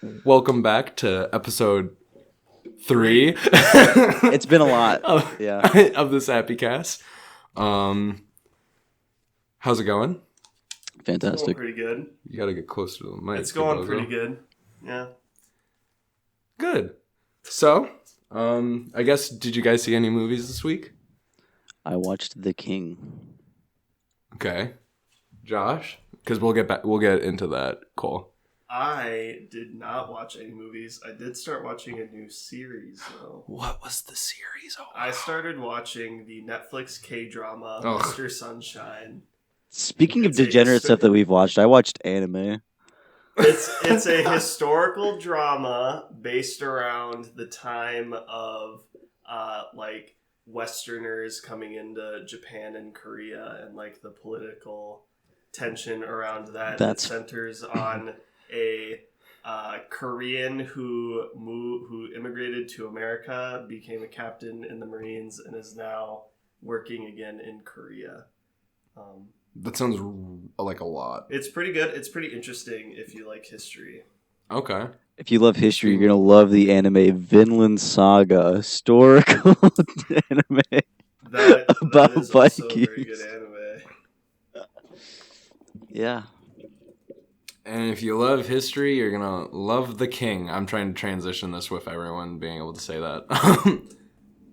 Welcome back to episode 3. It's been a lot. Of this Happy Cast. How's it going? Fantastic. It's going pretty good. You gotta get closer to the mic. It's going pretty good. Yeah. Good. So, I guess, did you guys see any movies this week? I watched The King. Okay. Josh? Because we'll get into that, Cole. I did not watch any movies. I did start watching a new series, though. What was the series? Oh, wow. I started watching the Netflix K-drama, Oh. Mr. Sunshine. Speaking of degenerate stuff that we've watched, I watched anime. It's a historical drama based around the time of like Westerners coming into Japan and Korea and like the political tension around that. It centers on a Korean who immigrated to America, became a captain in the Marines, and is now working again in Korea. That sounds like a lot. It's pretty good. It's pretty interesting if you like history. Okay. If you love history, you're gonna love the anime Vinland Saga, historical anime That is also a very good anime. Yeah. And if you love history, you're gonna love The King. I'm trying to transition this with everyone being able to say that.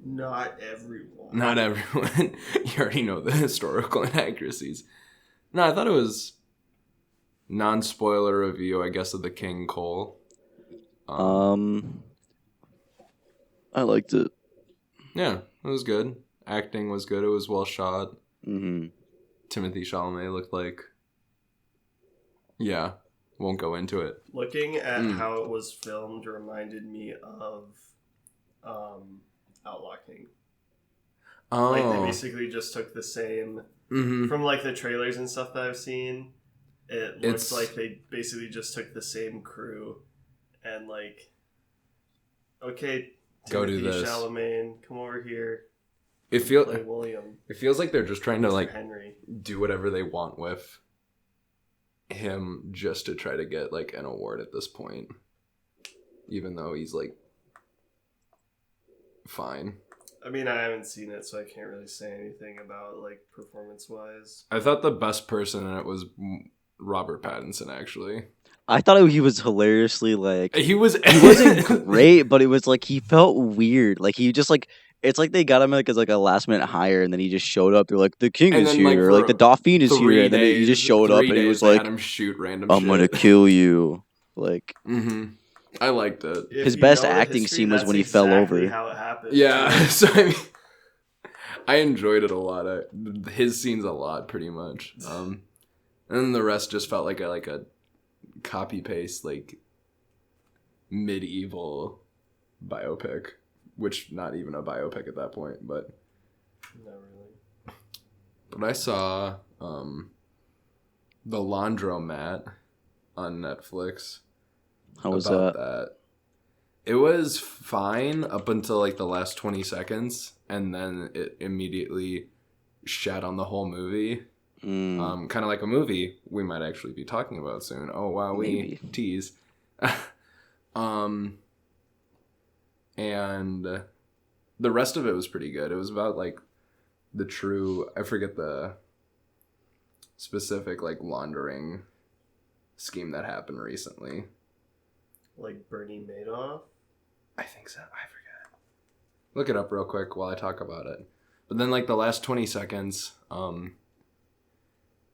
Not everyone. Not everyone. You already know the historical inaccuracies. No, I thought it was non-spoiler review, I guess, of The King, Cole. I liked it. Yeah, it was good. Acting was good. It was well shot. Mm-hmm. Timothy Chalamet looked like... Yeah, won't go into it. Looking at how it was filmed reminded me of Outlaw King. Oh. Like, they basically just took the same... Mm-hmm. From, like, the trailers and stuff that I've seen, it looks like they basically just took the same crew and, like, okay, Go Timothy do this. Chalamet, come over here. It Play William. It feels like they're just trying to, like, Henry. do whatever they want with him just to try to get, like, an award at this point. Even though he's, like, fine. I mean, I haven't seen it, so I can't really say anything about, like, performance-wise. I thought the best person in it was Robert Pattinson, actually. I thought he was hilariously like He wasn't great, but it was like he felt weird. Like he just like it's like they got him like as like a last minute hire, and then he just showed up. They're like, the king And is then, here, like, or like the Dauphin is here, and then he just showed up and he was like, had him shoot random I'm shit. gonna kill you. Like, I liked it. If his you best know the acting history, scene was that's when he fell exactly over. How it happened. Yeah, so I mean, I enjoyed it a lot. His scenes a lot, pretty much. And then the rest just felt like a copy paste, like medieval biopic, which not even a biopic at that point, but. Not really. But I saw The Laundromat on Netflix. How was about that? It was fine up until like the last 20 seconds, and then it immediately shat on the whole movie. Kind of like a movie we might actually be talking about soon. Oh wow, we tease. And the rest of it was pretty good. It was about like the true, I forget the specific like laundering scheme that happened recently. Like Bernie Madoff? I think so. I forget. Look it up real quick while I talk about it. But then like the last 20 seconds,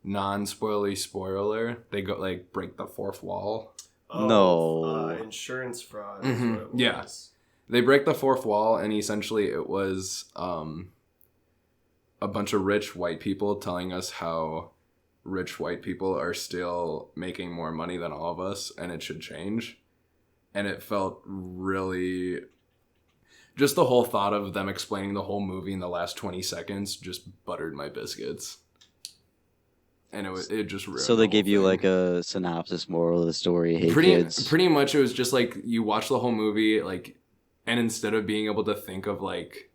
non-spoilery spoiler, they go like break the fourth wall. Oh, No. Insurance fraud is what it was. Yeah. They break the fourth wall, and essentially it was a bunch of rich white people telling us how rich white people are still making more money than all of us, and it should change. And it felt really... Just the whole thought of them explaining the whole movie in the last 20 seconds just buttered my biscuits. And it just ruined So they the gave whole you thing. like a synopsis, moral of the story. Hey kids. Pretty much it was just like you watch the whole movie, like, and instead of being able to think of like,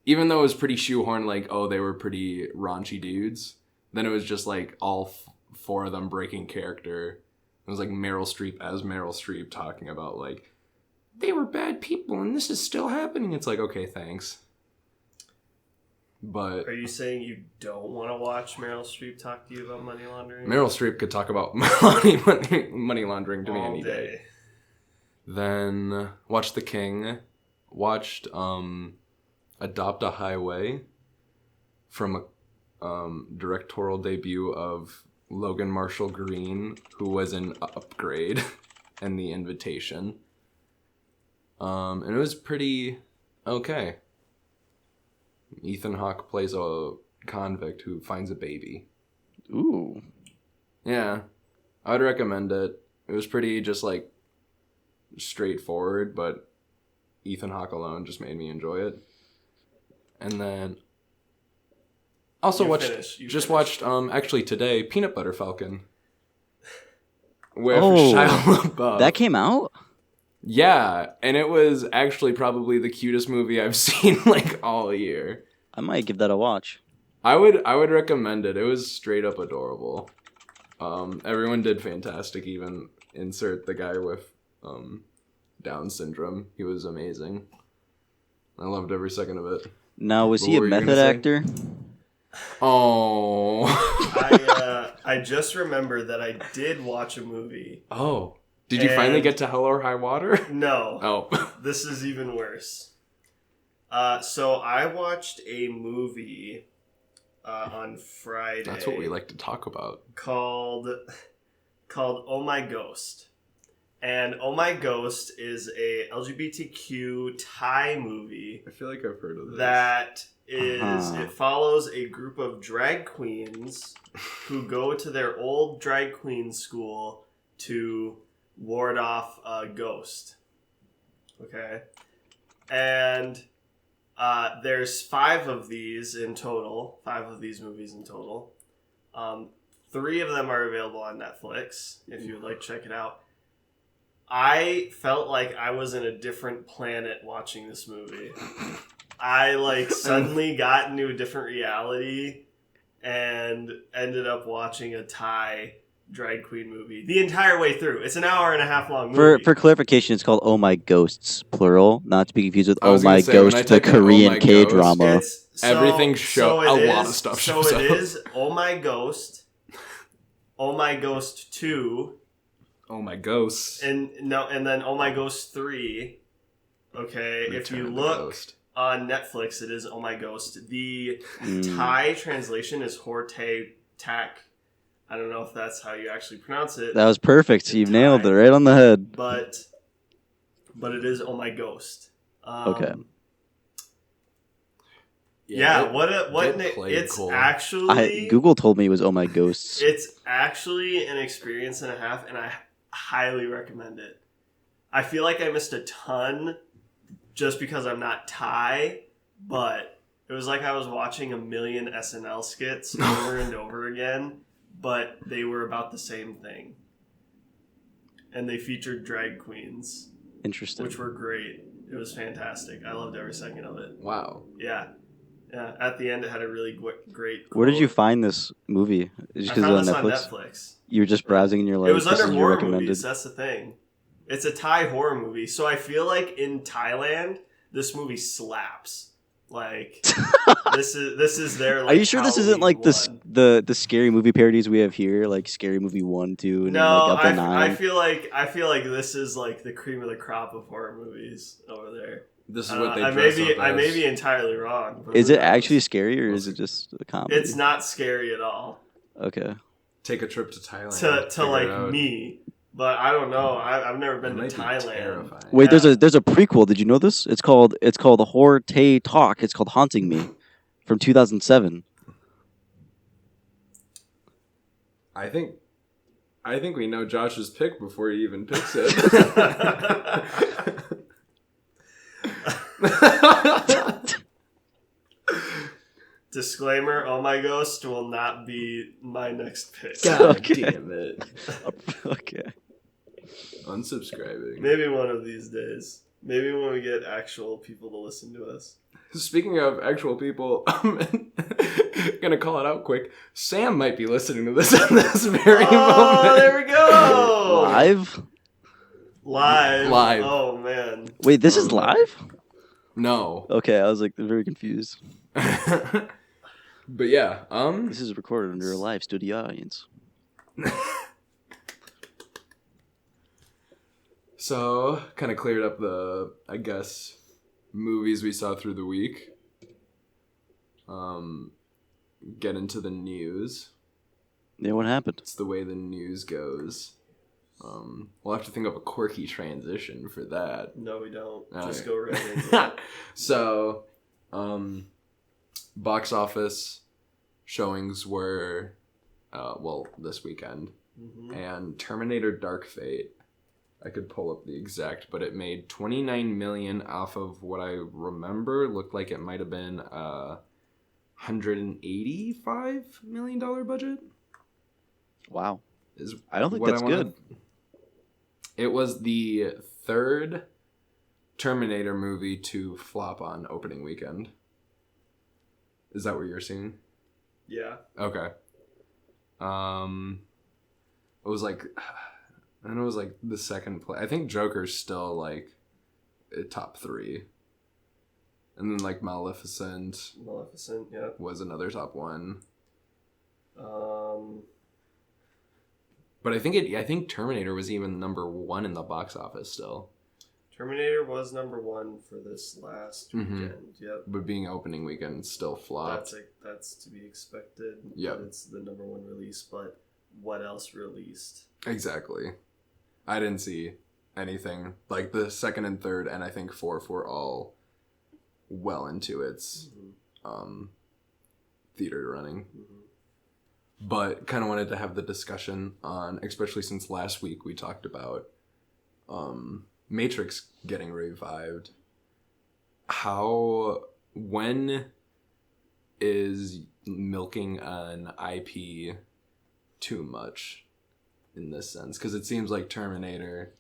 even though it was pretty shoehorned, like, oh, they were pretty raunchy dudes, then it was just like all four of them breaking character It was like Meryl Streep as Meryl Streep talking about like, they were bad people and this is still happening. It's like, okay, thanks. But are you saying you don't want to watch Meryl Streep talk to you about money laundering? Meryl Streep could talk about money laundering to me All any day. day. Then watched The King. Watched Adopt a Highway from a directorial debut of Logan Marshall Green, who was in Upgrade and The Invitation. And it was pretty okay. Ethan Hawke plays a convict who finds a baby. Ooh. Yeah. I would recommend it. It was pretty just like straightforward, but Ethan Hawke alone just made me enjoy it. And then also watched actually today Peanut Butter Falcon. With Shia LaBeouf. That came out? Yeah, and it was actually probably the cutest movie I've seen like all year. I might give that a watch. I would recommend it. It was straight up adorable. Everyone did fantastic, even insert the guy with Down syndrome. He was amazing. I loved every second of it. Now, was he a method actor? Oh. I just remembered that I did watch a movie. Oh. Did you finally get to Hell or High Water? No. Oh. This is even worse. So I watched a movie on Friday. That's what we like to talk about. Called Oh My Ghost. And Oh My Ghost is a LGBTQ Thai movie. I feel like I've heard of this. That is, it follows a group of drag queens who go to their old drag queen school to ward off a ghost. Okay? And there's 5 of these in total. 5 of these movies in total. 3 of them are available on Netflix, if you would like to check it out. I felt like I was in a different planet watching this movie. I suddenly got into a different reality and ended up watching a Thai drag queen movie the entire way through. It's an hour and a half long movie. For clarification, it's called Oh My Ghosts, plural, not to be confused with Oh My Ghost, the Korean K-drama. Everything a lot of stuff shows up. So it is Oh My Ghost, Oh My Ghost 2, Oh My Ghost, and then Oh My Ghost 3. Okay, if you look on Netflix, it is Oh My Ghost. The Thai translation is Horte Tak. I don't know if that's how you actually pronounce it. That was perfect. You nailed it right on the head. But it is Oh My Ghost. Okay. Yeah, it's cool. Actually... Google told me it was Oh My Ghosts. It's actually an experience and a half, and I highly recommend it. I feel like I missed a ton just because I'm not Thai, but it was like I was watching a million SNL skits over and over again, but they were about the same thing. And they featured drag queens. Interesting. Which were great. It was fantastic. I loved every second of it. Wow. Yeah. Yeah. At the end, it had a really great quote. Where did you find this movie? I found this on Netflix. You were just browsing and you're like, it was under horror movies. That's the thing. It's a Thai horror movie. So I feel like in Thailand, this movie slaps. Like this is their. Like, are you sure this isn't like the scary movie parodies we have here, like Scary Movie 1, 2, and no? like up to 9? I feel like this is like the cream of the crop of horror movies over there. This is what they I may be entirely wrong. But is it actually scary or is it just a comedy? It's not scary at all. Okay. Take a trip to Thailand. To like me. But I don't know. I've never been to Thailand. Wait, there's a prequel. Did you know this? It's called Horror Tay Talk. It's called Haunting Me, from 2007. I think we know Josh's pick before he even picks it. Disclaimer: Oh My Ghost will not be my next pick. God damn it. Okay. Unsubscribing. Maybe one of these days. Maybe when we get actual people to listen to us. Speaking of actual people, Gonna call it out quick. Sam might be listening to this at this very moment. There we go. Live. Oh man. Wait, this is live? No. Okay, I was like very confused. But yeah, This is recorded under a live studio audience. So kind of cleared up the, I guess, movies we saw through the week. Get into the news. Yeah, what happened? It's the way the news goes. We'll have to think of a quirky transition for that. No, we don't. All Just right. go right into it. So, box office showings were, this weekend. Mm-hmm. And Terminator Dark Fate, I could pull up the exact, but it made $29 million off of what I remember looked like it might have been $185 million budget. Wow. Is I don't think what that's good. It was the third Terminator movie to flop on opening weekend. Is that what you're seeing? Yeah. Okay. It was like, I know it was like the second play. I think Joker's still like top 3. And then like Maleficent Yeah. was another top 1. Um. But I think Terminator was even number 1 in the box office still. Terminator was number 1 for this last weekend. Yep. But being opening weekend still flopped. That's to be expected. Yep. It's the number 1 release, but what else released? Exactly. I didn't see anything. Like the second and third, and I think fourth were all well into its theater running. Mm-hmm. But kind of wanted to have the discussion on, especially since last week we talked about Matrix getting revived. When is milking an IP too much in this sense? Because it seems like Terminator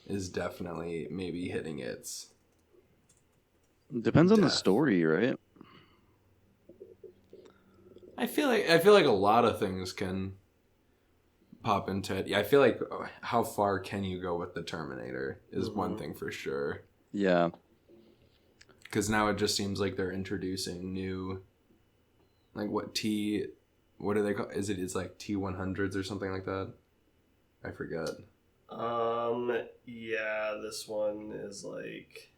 is definitely maybe hitting its Depends on the death. story, right? I feel like a lot of things can pop into it. Yeah, I feel like how far can you go with the Terminator is one thing for sure. Yeah. Because now it just seems like they're introducing new, like what do they call? It's like T100s or something like that. I forget. Yeah, this one is like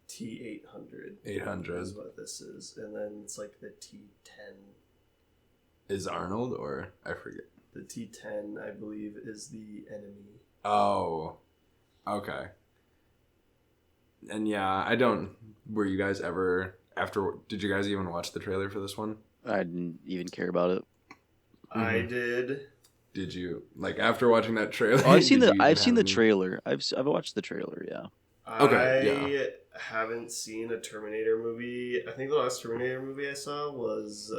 T800. 800 is what this is, and then it's like the T10. Is Arnold or I forget. The T10, I believe, is the enemy. Oh, okay. And yeah, were you guys ever did you guys even watch the trailer for this one? I didn't even care about it. I did. Did you, like, after watching that trailer? Oh, I've seen did you the even have trailer. I've watched the trailer, yeah. Okay, I haven't seen a Terminator movie. I think the last Terminator movie I saw was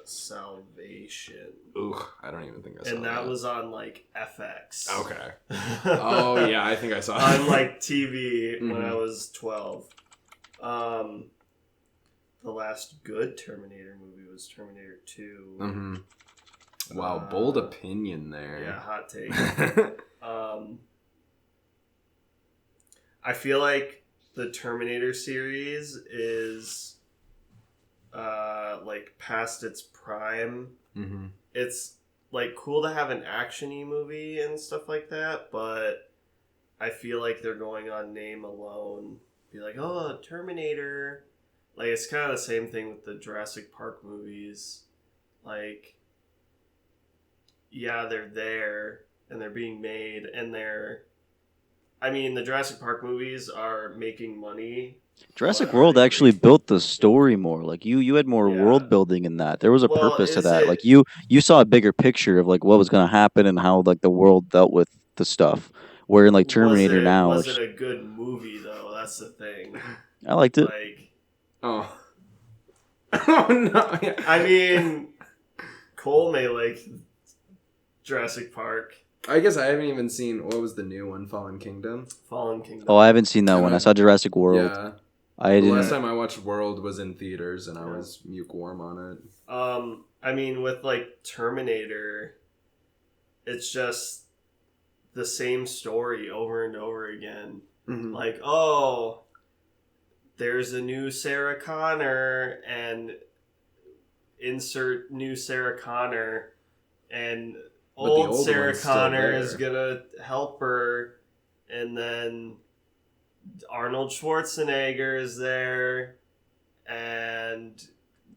Salvation. Ugh, I don't even think I saw that. And that was on, like, FX. Okay. Oh, yeah, I think I saw on, like, TV when Mhm. I was 12. The last good Terminator movie was Terminator 2. Mm-hmm. Wow, bold opinion there. Yeah, hot take. I feel like the Terminator series is like past its prime. Mm-hmm. It's like cool to have an action-y movie and stuff like that, but I feel like they're going on name alone. Be like, oh, Terminator. Like, it's kind of the same thing with the Jurassic Park movies. Like, yeah, they're there and they're being made and the Jurassic Park movies are making money. Jurassic World actually built the story more. Like you had more Yeah. world building in that. There was a Well, purpose to is that. it- Like you saw a bigger picture of like what was going to happen and how like the world dealt with the stuff. Where in like Terminator now, Was it's, it a good movie though? That's the thing. I liked it. Like, Oh. Oh, no. Yeah. I mean, Cole may like Jurassic Park, I guess I haven't even seen, what was the new one, Fallen Kingdom? Fallen Kingdom. Oh, I haven't seen that one. I saw Jurassic World. Yeah. I The didn't. last time I watched World was in theaters, and I was lukewarm on it. I mean, with like Terminator, it's just the same story over and over again. Mm-hmm. Like, oh, there's a new Sarah Connor, and insert new Sarah Connor, and old old Sarah one's still Connor there. is gonna help her, and then Arnold Schwarzenegger is there, and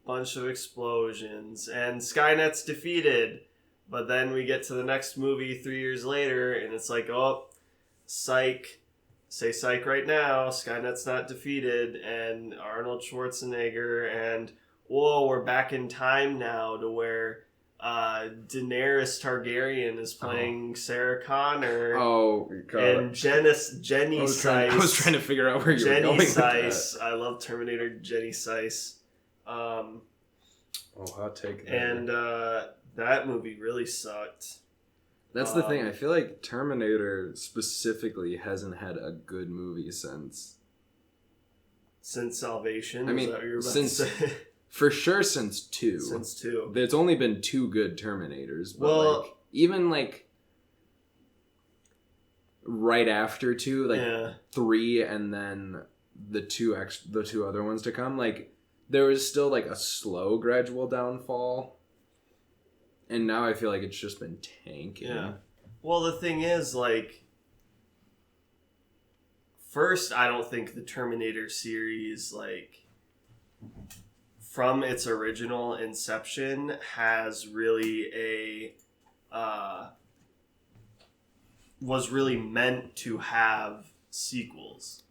a bunch of explosions, and Skynet's defeated. But then we get to the next movie 3 years later, and it's like, oh, psych. Say psych right now. Skynet's not defeated, and Arnold Schwarzenegger, and whoa, we're back in time now to where Daenerys Targaryen is playing Sarah Connor. Oh, God. And Jenny Seiss. I was trying to figure out where you were Jenny going with that. Seiss. I love Terminator Jenny Seiss. Oh, hot take there. And that movie really sucked. That's the thing. I feel like Terminator specifically hasn't had a good movie since Salvation. I mean, is that what you were about since- to say? For sure, since 2. Since 2. There's only been 2 good Terminators, but Well- like even like right after 2, like Yeah. 3, and then the two other ones to come, like there was still like a slow, gradual downfall, and now I feel like it's just been tanking. Yeah. Well, the thing is, like, first, I don't think the Terminator series, like, from its original inception, has really was really meant to have sequels.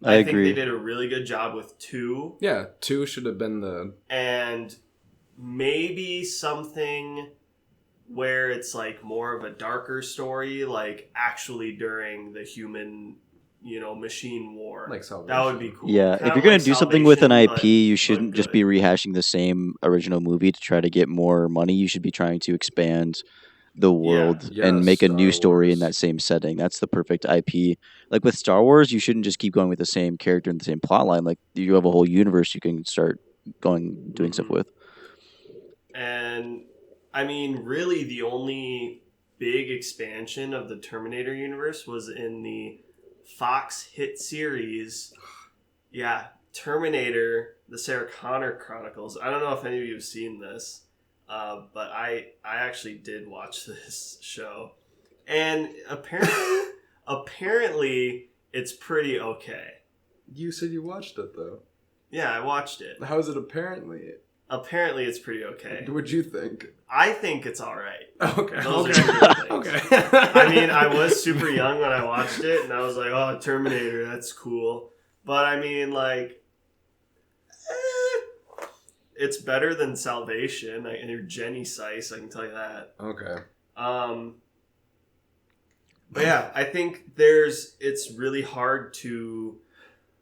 I think agree. they did a really good job with 2. Yeah, 2 should have been the And maybe something where it's like more of a darker story, like actually during the human, machine war. like Salvation. That would be cool. Yeah, if Kinda you're gonna like do something with an Salvation, IP, but you shouldn't just good. be rehashing the same original movie to try to get more money. You should be trying to expand the world Yeah, and make a Star new story in Wars. that same setting. That's the perfect IP. Like with Star Wars, you shouldn't just keep going with the same character and the same plot line. Like you have a whole universe you can start doing stuff Mhm. with. And I mean, really, the only big expansion of the Terminator universe was in the Fox hit series. Yeah, Terminator: The Sarah Connor Chronicles. I don't know if any of you have seen this, but I actually did watch this show, and apparently it's pretty okay. You said you watched it though. Yeah, I watched it. How is it apparently? Apparently it's pretty okay. What'd you think? I think it's all right. Okay. Those okay. are good things. Okay. I mean, I was super young when I watched it, and I was like, "Oh, Terminator, that's cool." But I mean, like, it's better than Salvation. And Jenny Seiss, I can tell you that. Okay. But yeah, I think it's really hard to,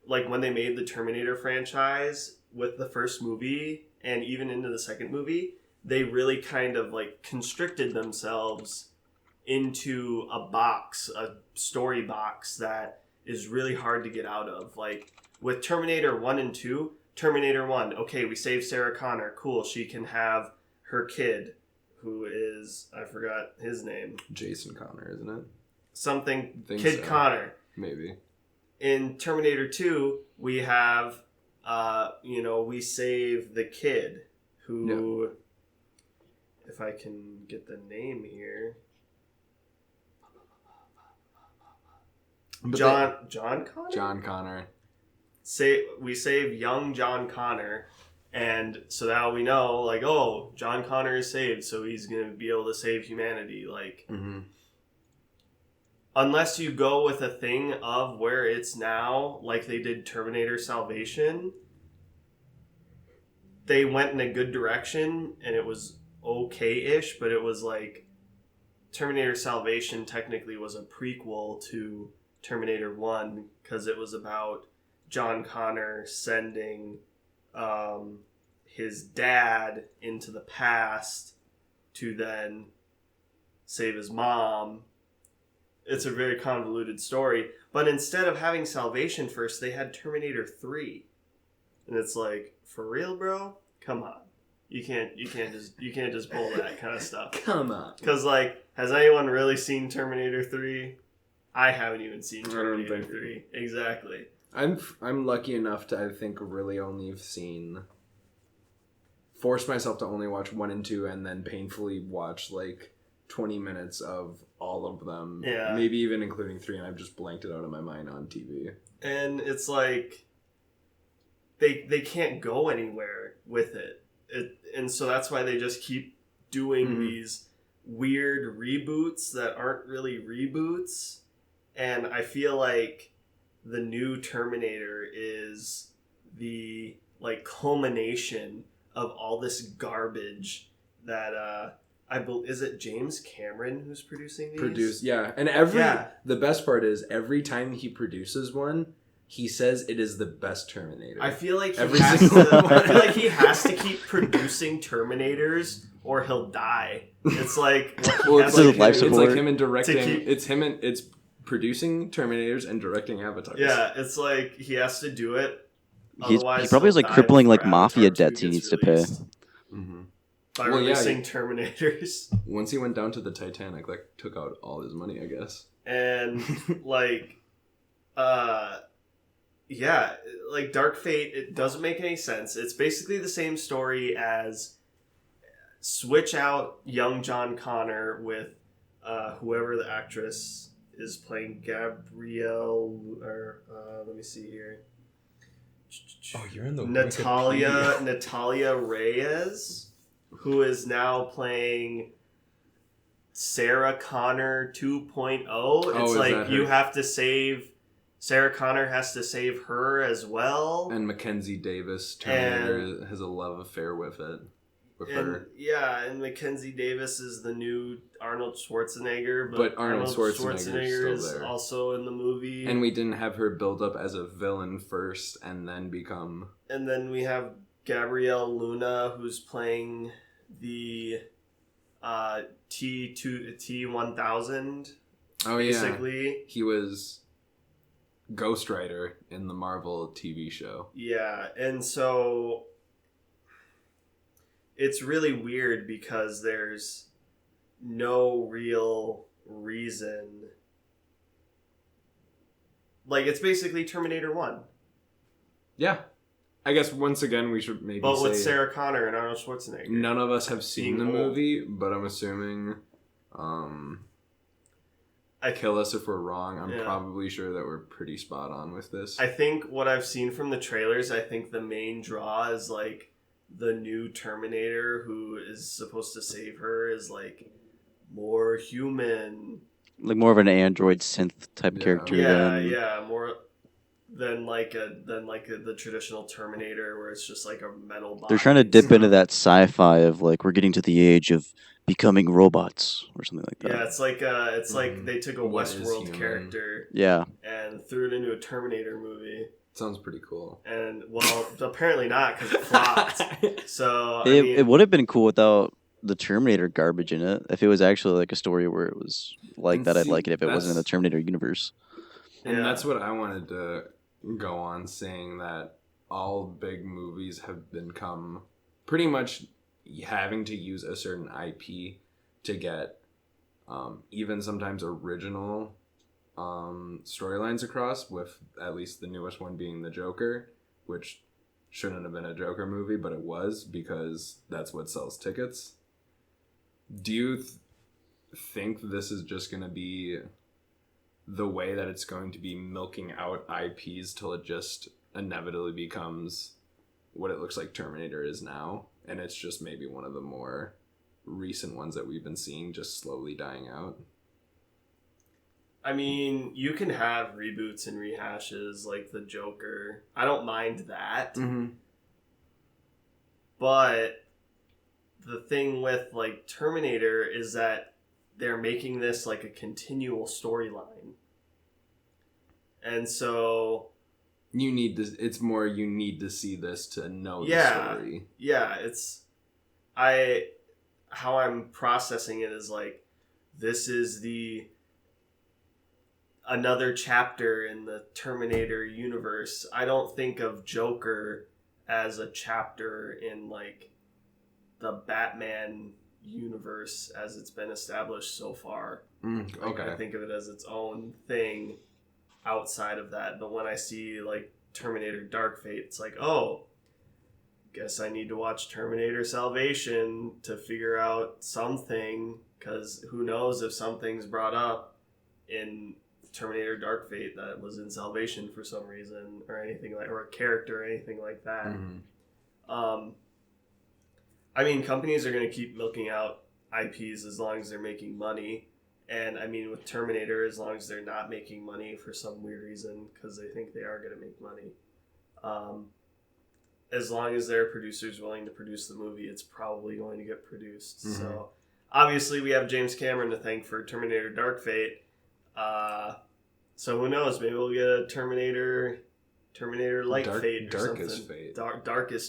like, when they made the Terminator franchise with the first movie and even into the second movie, they really kind of like constricted themselves into a story box that is really hard to get out of. Like with Terminator 1 and 2, Terminator 1, okay, we saved Sarah Connor, cool, she can have her kid, who is, I forgot his name. Jason Connor, isn't it? Something, Think Kid so. Connor. Maybe. In Terminator 2, we have, we save the kid who, if I can get the name here, But John Connor? John Connor. We save young John Connor, and so now we know, like, oh, John Connor is saved, so he's going to be able to save humanity. Like, Mm-hmm. unless you go with a thing of where it's now, like they did Terminator Salvation, they went in a good direction, and it was okay-ish, but it was like Terminator Salvation technically was a prequel to Terminator 1 because it was about John Connor sending his dad into the past to then save his mom, It's a very convoluted story. But instead of having Salvation first, they had Terminator 3. And it's like, for real, bro? Come on. You can't just pull that kind of stuff. Come on. Because, like, has anyone really seen Terminator 3? I haven't even seen Terminator 3. Exactly. I'm lucky enough to, I think, really only have forced myself to only watch 1 and 2 and then painfully watch, like, 20 minutes of all of them. Yeah. Maybe even including 3, and I've just blanked it out of my mind on TV. And it's like, they can't go anywhere with it. And so that's why they just keep doing these weird reboots that aren't really reboots. And I feel like the new Terminator is the, like, culmination of all this garbage that is it James Cameron who's producing these? And the best part is every time he produces one, he says it is the best Terminator. I feel like Every single one. I feel like he has to keep producing Terminators or he'll die. It's like it's like him and directing. It's producing Terminators and directing Avatars. Yeah, it's like he has to do it. He probably has like crippling like mafia debts he needs to pay. By releasing Terminators. Once he went down to the Titanic, like, took out all his money, I guess. And like, like Dark Fate, it doesn't make any sense. It's basically the same story as switch out young John Connor with whoever the actress is playing, Gabrielle, or let me see here. Oh, you're in the Natalia Reyes, who is now playing Sarah Connor 2.0. It's like you have to save Sarah Connor has to save her as well. And Mackenzie Davis Terminator has a love affair with her. Yeah, and Mackenzie Davis is the new Arnold Schwarzenegger, but Arnold Schwarzenegger is still there. Also in the movie. And we didn't have her build up as a villain first and then become... And then we have Gabrielle Luna, who's playing the T-1000. Oh, basically. Yeah. He was Ghost Rider in the Marvel TV show. Yeah, and so... It's really weird because there's no real reason. Like, it's basically Terminator 1. Yeah. I guess once again we should maybe But with Sarah Connor and Arnold Schwarzenegger. None of us have seen the movie, but I'm assuming... kill us if we're wrong. I'm probably sure that we're pretty spot on with this. I think what I've seen from the trailers, I think the main draw is, like, the new Terminator who is supposed to save her is like more human, like more of an android synth type character. More than the traditional Terminator where it's just like a metal body. They're trying to dip into that sci-fi of like we're getting to the age of becoming robots or something like that. Yeah, it's like like they took a Westworld character, and threw it into a Terminator movie. Sounds pretty cool. And, well, apparently not, because it flopped. So, it would have been cool without the Terminator garbage in it. If it was actually, like, a story where it was like that, I'd like it if it wasn't in the Terminator universe. And that's what I wanted to go on, saying that all big movies have become pretty much having to use a certain IP to get even sometimes original storylines across, with at least the newest one being the Joker, which shouldn't have been a Joker movie, but it was because that's what sells tickets. Do you think this is just going to be the way that it's going to be milking out IPs till it just inevitably becomes what it looks like Terminator is now, and it's just maybe one of the more recent ones that we've been seeing just slowly dying out? I mean, you can have reboots and rehashes like the Joker. I don't mind that. Mm-hmm. But the thing with like Terminator is that they're making this like a continual storyline. And so you need to see this to know the story. Yeah, how I'm processing it is like, this is the another chapter in the Terminator universe. I don't think of Joker as a chapter in like the Batman universe as it's been established so far. Okay. I think of it as its own thing outside of that. But when I see like Terminator Dark Fate, it's like, oh, guess I need to watch Terminator Salvation to figure out something, because who knows if something's brought up in Terminator Dark Fate that was in Salvation for some reason, or anything like, or a character or anything like that. I mean, companies are going to keep milking out IPs as long as they're making money. And I mean, with Terminator, as long as they're not making money for some weird reason, because they think they are going to make money. As long as there are producers willing to produce the movie, it's probably going to get produced. So obviously we have James Cameron to thank for Terminator Dark Fate. So who knows? Maybe we'll get a Terminator Light Fate or Darkest something. Fate.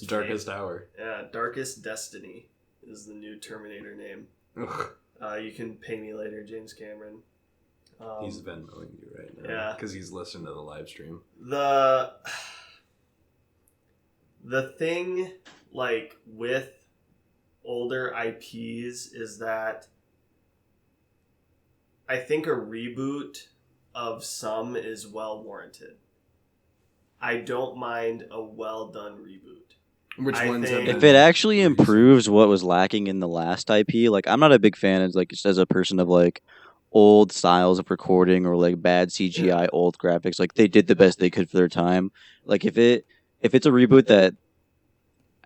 Darkest Hour. Yeah, Darkest Destiny is the new Terminator name. You can pay me later, James Cameron. He's Venmoing you right now. Yeah. Because he's listening to the live stream. The thing, like, with older IPs is that I think a reboot of some is well warranted. I don't mind a well done reboot. Which ones have If been it actually recent? improves what was lacking in the last IP, like I'm not a big fan of like just as a person of like old styles of recording or like bad CGI, old graphics. Like they did the best they could for their time. Like if it's a reboot that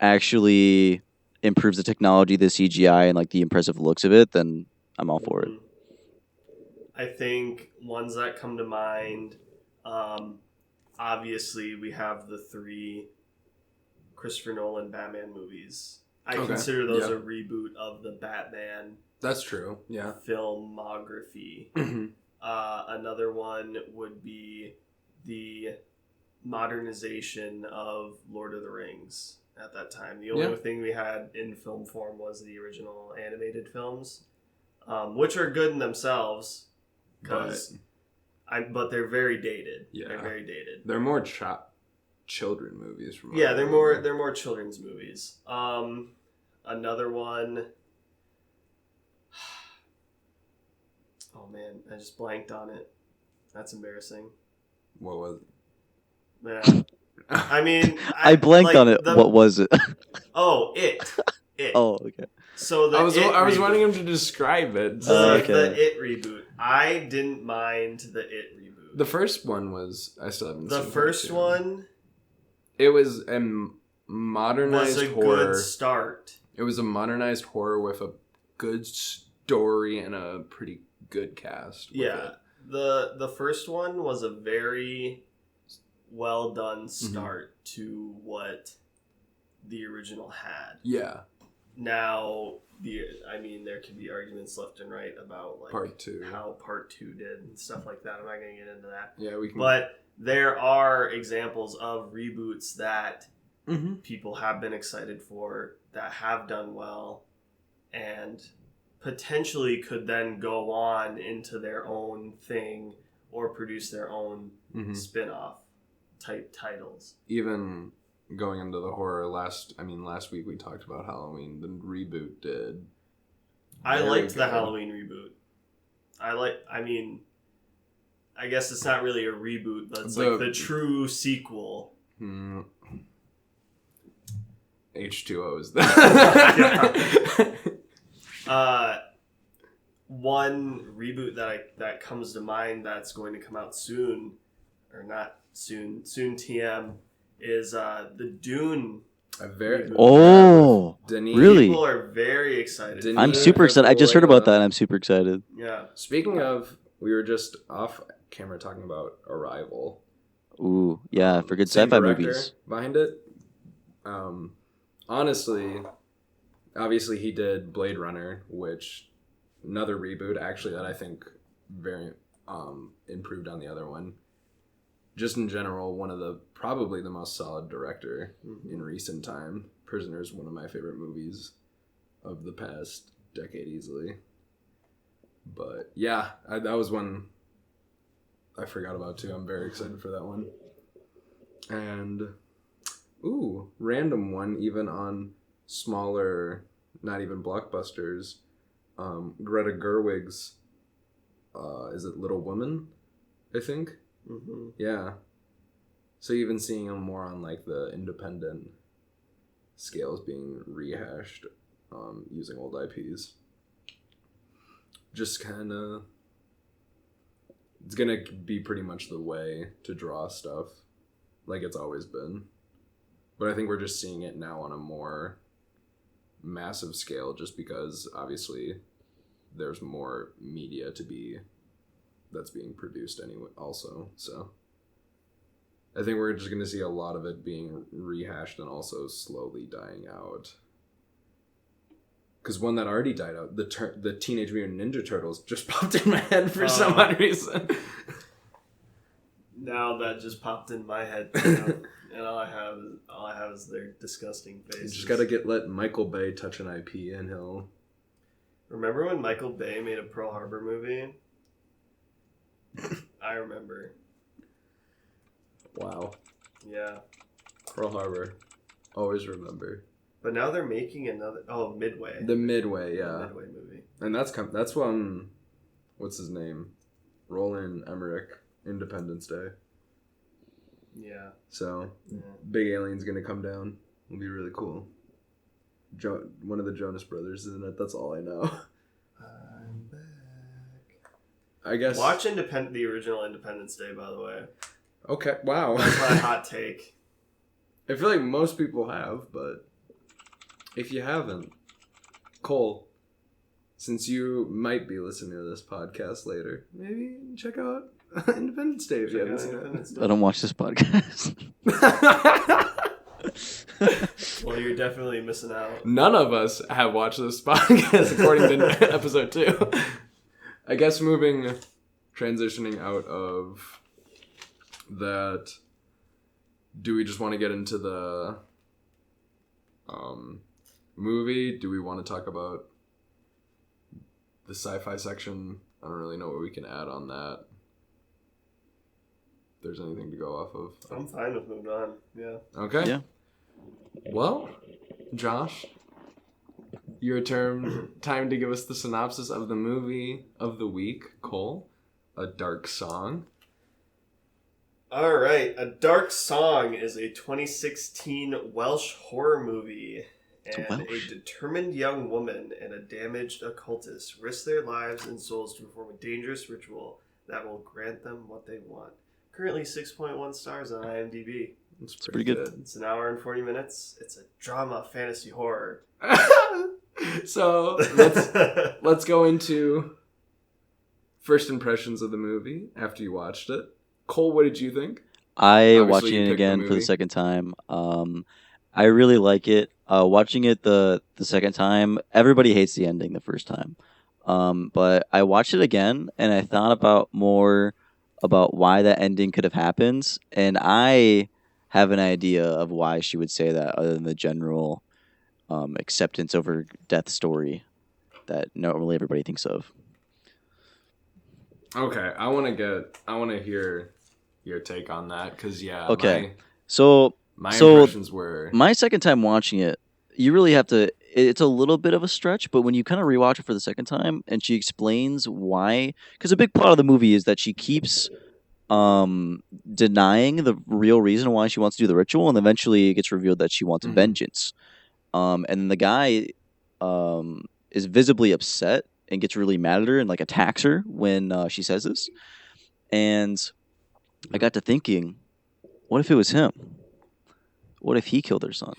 actually improves the technology, the CGI, and like the impressive looks of it, then I'm all for it. I think ones that come to mind, obviously we have the 3 Christopher Nolan Batman movies. I consider those a reboot of the Batman. That's true. Yeah. Filmography. Another one would be the modernization of Lord of the Rings at that time. The only thing we had in film form was the original animated films, which are good in themselves, but they're very dated. Yeah. They're very dated. They're more children movies. From they're more children's movies. Another one. Oh man, I just blanked on it. That's embarrassing. What was it? Yeah. I mean, I blanked on it. What was it? Oh, It. Oh, okay. So I was wanting him to describe it. The It reboot. I didn't mind the It reboot. The first one was. I still haven't seen the first one. It was a modernized horror. Good start. It was a modernized horror with a good story and a pretty good cast. Yeah. The first one was a very well done start to what the original had. Yeah. Now, there can be arguments left and right about like Part 2. how Part 2 did and stuff like that. I'm not going to get into that. Yeah, we can. But there are examples of reboots that people have been excited for, that have done well, and potentially could then go on into their own thing or produce their own spin-off type titles. Even going into the horror, last week we talked about Halloween. The reboot did. I liked the Halloween reboot. I guess it's not really a reboot, but it's like the true sequel. H2O is that. One reboot that comes to mind that's going to come out soon, or not soon TM, is the Dune. Really? People are very excited. I'm super excited. I just heard about that and I'm super excited. Yeah. Speaking of, we were just off camera talking about Arrival. Ooh, yeah, for good sci-fi movies. Behind it. Honestly, obviously he did Blade Runner, which another reboot actually that I think very improved on the other one. Just in general, probably the most solid director in recent time. Prisoner's one of my favorite movies of the past decade easily. But yeah, that was one I forgot about too. I'm very excited for that one. And random one, even on smaller, not even blockbusters. Greta Gerwig's, is it Little Women? I think. Mm-hmm. Yeah. So even seeing them more on like the independent scales being rehashed, using old IPs. Just kind of, it's gonna be pretty much the way to draw stuff, like it's always been. But I think we're just seeing it now on a more massive scale, just because obviously there's more media that's being produced anyway also. So I think we're just going to see a lot of it being rehashed and also slowly dying out. Because one that already died out, the Teenage Mutant Ninja Turtles, just popped in my head for some odd reason. Now that just popped in my head too. And all I have is their disgusting faces. You just got to let Michael Bay touch an IP and he'll... Remember when Michael Bay made a Pearl Harbor movie? I remember. Wow. Yeah. Pearl Harbor. Always remember. But now they're making another... Oh, Midway. The Midway, yeah. The Midway movie. And that's when... What's his name? Roland Emmerich. Independence Day. Yeah. So, Big Alien's gonna come down. It'll be really cool. One of the Jonas Brothers, isn't it? That's all I know. I'm back. I guess... Watch the original Independence Day, by the way. Okay, wow. That's my hot take. I feel like most people have, but if you haven't, Cole, since you might be listening to this podcast later, maybe check out Independence Day if you haven't seen it. I don't watch this podcast. Well, you're definitely missing out. None of us have watched this podcast according to episode 2. I guess transitioning out of that, do we just want to get into the movie? Do we want to talk about the sci-fi section? I don't really know what we can add on that. If there's anything to go off of. I'm fine with moving on. Yeah. Okay. Yeah. Well, Josh, your time to give us the synopsis of the movie of the week. Cole, A Dark Song. All right. A Dark Song is a 2016 Welsh horror movie. And a determined young woman and a damaged occultist risk their lives and souls to perform a dangerous ritual that will grant them what they want. Currently 6.1 stars on IMDb. It's pretty good. It's an hour and 40 minutes. It's a drama fantasy horror. So let's go into first impressions of the movie after you watched it. Cole, what did you think? I Obviously, watching you it picked the again for the movie. second time. I really like it. Watching it the second time, everybody hates the ending the first time. But I watched it again and I thought about why that ending could have happened, and I have an idea of why she would say that, other than the general acceptance over death story that normally everybody thinks of. Okay, I want to hear your take on that, because Okay. my So, impressions were... My second time watching it, you really have to... It's a little bit of a stretch, but when you kind of rewatch it for the second time, and she explains why... Because a big part of the movie is that she keeps denying the real reason why she wants to do the ritual, and eventually it gets revealed that she wants vengeance. And then the guy is visibly upset and gets really mad at her and like attacks her when she says this. And I got to thinking, what if it was him? What if he killed her son?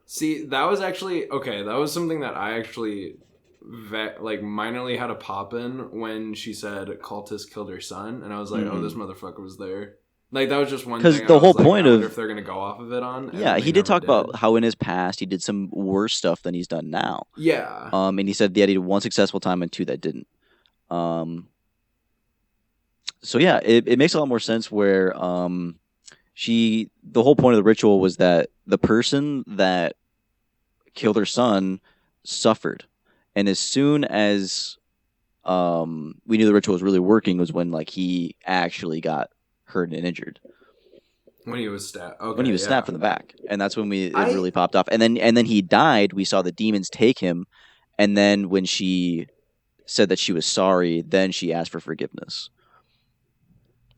See, that was actually... Okay, that was something that I actually minorly had a pop in when she said cultist killed her son, and I was like, oh, this motherfucker was there. Like, that was just one thing. Because the whole point I of... wonder if they're going to go off of it on. Yeah, he did talk about how in his past he did some worse stuff than he's done now. Yeah. And he said that he did one successful time and two that didn't. So yeah, it makes a lot more sense where the whole point of the ritual was that the person that killed her son suffered. And as soon as we knew the ritual was really working was when like he actually got hurt and injured. When he was stabbed. Okay, When he was yeah. stabbed from the back, and that's when it I- really popped off. And then he died. We saw the demons take him, and then when she said that she was sorry, then she asked for forgiveness.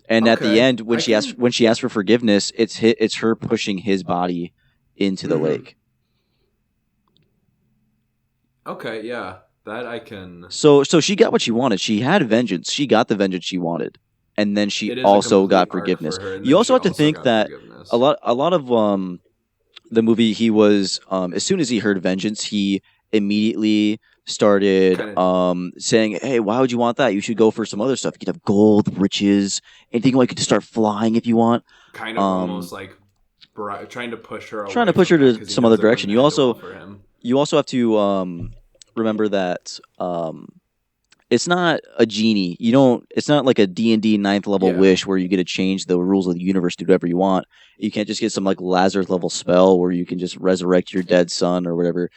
And at the Okay, end, when I she asked for forgiveness, it's her pushing his body into the Mhm. lake. Okay, yeah. That I can. So she got what she wanted. She had vengeance. She got the vengeance she wanted, and then It she is a also complete got arc forgiveness. for her, and You then also she have to also think got that forgiveness. a lot of the movie, he was as soon as he heard vengeance, he immediately started Kinda- saying, "Hey, why would you want that? You should go for some other stuff. You could have gold, riches, anything. Like you could start flying if you want." kind of almost like trying to push her Trying away to push from her that to 'cause he some knows other it direction. wouldn't end well for him. You also have to remember that it's not a genie. You don't. It's not like a D&D 9th level Yeah. wish where you get to change the rules of the universe, do whatever you want. You can't just get some like Lazarus level spell where you can just resurrect your dead son or whatever.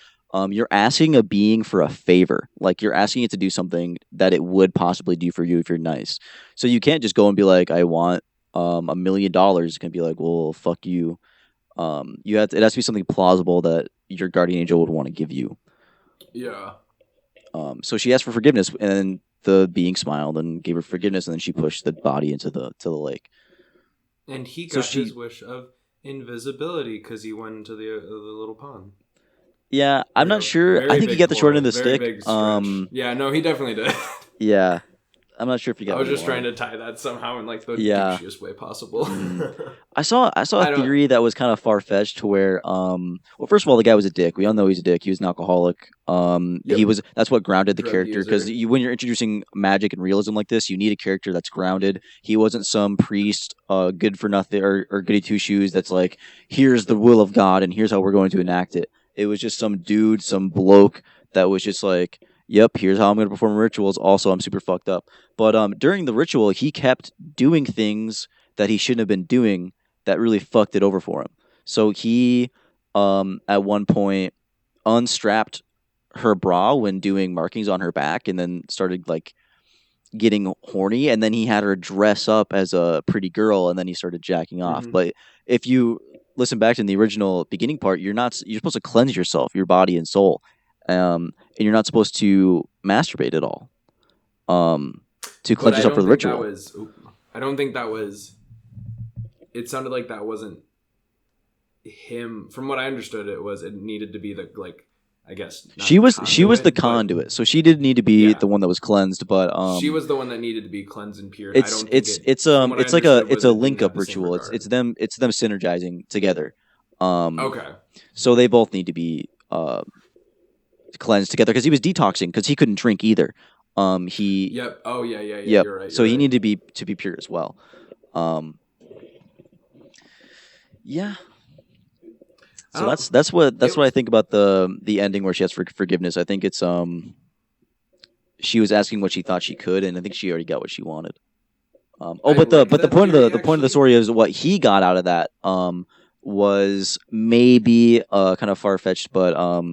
You're asking a being for a favor. Like you're asking it to do something that it would possibly do for you if you're nice. So you can't just go and be like, I want $1 million. It's gonna be like, well, fuck you. It has to be something plausible that your guardian angel would want to give you. Yeah. So she asked for forgiveness, and the being smiled and gave her forgiveness, and then she pushed the body into the lake. And he So got his wish of invisibility because he went into the little pond. Yeah, I'm not sure. I think he got the short end of the very stick. Big stretch. Yeah, no, he definitely did. Yeah, I'm not sure if he got. I was what he just trying wanted. to tie that somehow in like the Yeah. douchiest way possible. I saw I a don't- theory that was kind of far fetched to where well, first of all, the guy was a dick. We all know he's a dick. He was an alcoholic. Yep. That's what grounded the Drug character, because user. when you're introducing magic and realism like this, you need a character that's grounded. He wasn't some priest, good for nothing or goody two shoes. That's like, here's the will of God and here's how we're going to enact it. It was just some dude, some bloke that was just like, yep, here's how I'm going to perform rituals. Also, I'm super fucked up. But during the ritual, he kept doing things that he shouldn't have been doing that really fucked it over for him. So he, at one point, unstrapped her bra when doing markings on her back, and then started like getting horny. And then he had her dress up as a pretty girl, and then he started jacking off. Mhm. But if you listen back to the original beginning part, you're supposed to cleanse yourself, your body and soul, and you're not supposed to masturbate at all. To cleanse yourself for the ritual. I don't think that was. It sounded like that wasn't him. From what I understood, it needed to be the like. I guess not She was the conduit, conduit, so she did need to be Yeah. the one that was cleansed. But she was the one that needed to be cleansed and pure. it's I don't think it's from what I it's like understood it's was a it didn't link have up the same ritual. regard. It's them synergizing together. Okay. So they both need to be cleansed together because he was detoxing because he couldn't drink either. He Yep. Oh yeah. Yep. You're right. So he right. needed to be pure as well. Yeah. So that's what I think about the ending where she asks for forgiveness. I think it's she was asking what she thought she could, and I think she already got what she wanted. But the point of the story is what he got out of that was maybe kind of far fetched, but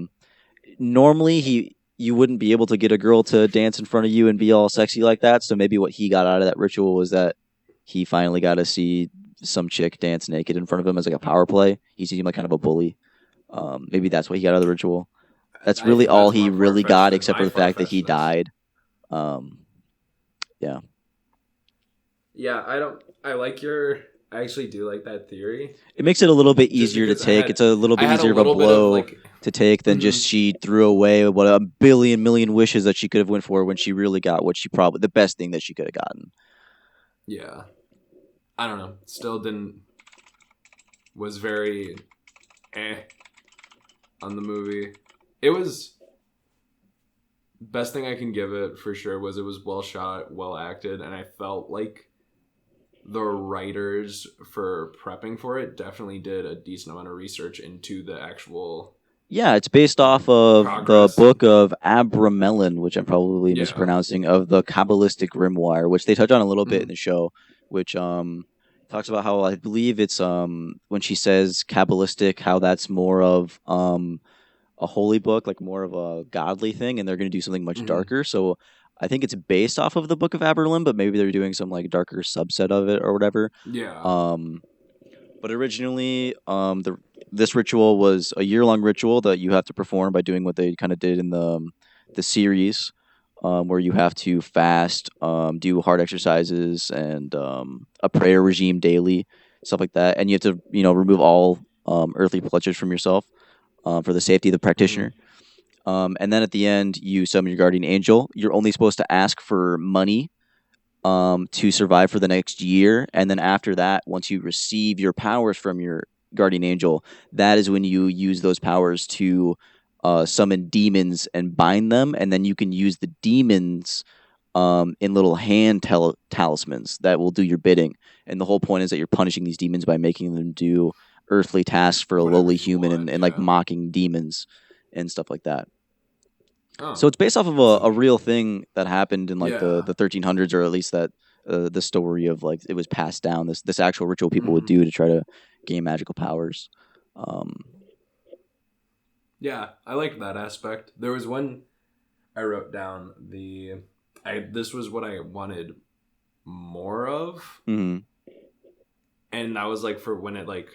normally you wouldn't be able to get a girl to dance in front of you and be all sexy like that. So maybe what he got out of that ritual was that he finally got to see some chick dance naked in front of him as like a power play. He seemed like kind of a bully. Maybe that's what he got out of the ritual. That's really all he really got, except for the fact that he died. Yeah. Yeah, I actually do like that theory. It makes it a little bit Just easier to because take. It's a little bit easier of a blow to take than just she threw away what a million wishes that she could have went for when she really got what she probably the best thing that she could have gotten. Yeah. I don't know. Still was very on the movie. It was best thing I can give it for sure was it was well shot, well acted, and I felt like the writers for prepping for it definitely did a decent amount of research into the actual. Yeah, it's based off of progress. the book of Abramelin, which I'm probably mispronouncing, of the Kabbalistic Grimoire, which they touch on a little bit in the show, which talks about how I believe it's when she says Kabbalistic, how that's more of a holy book, like more of a godly thing, and they're going to do something much darker. So I think it's based off of the Book of Aberlin, but maybe they're doing some like darker subset of it or whatever. Yeah. Um, but originally, this ritual was a year-long ritual that you have to perform by doing what they kind of did in the series, where you have to fast, do hard exercises, and a prayer regime daily, stuff like that. And you have to, remove all earthly pleasures from yourself for the safety of the Hmm. practitioner. And then at the end, you summon your guardian angel. You're only supposed to ask for money to survive for the next year. And then after that, once you receive your powers from your guardian angel, that is when you use those powers to summon demons and bind them. And then you can use the demons in little hand talismans that will do your bidding. And the whole point is that you're punishing these demons by making them do earthly tasks for a Whatever lowly you human, want. and like Yeah. mocking demons and stuff like that. So Oh, it's based off of that's a real interesting. thing that happened in like Yeah. the 1300s, or at least that the story of like it was passed down. This actual ritual people would Hmm. do to try to gain magical powers. Um, Yeah, I liked that aspect. There was one I wrote down this was what I wanted more of, mhm. and that was like for when it like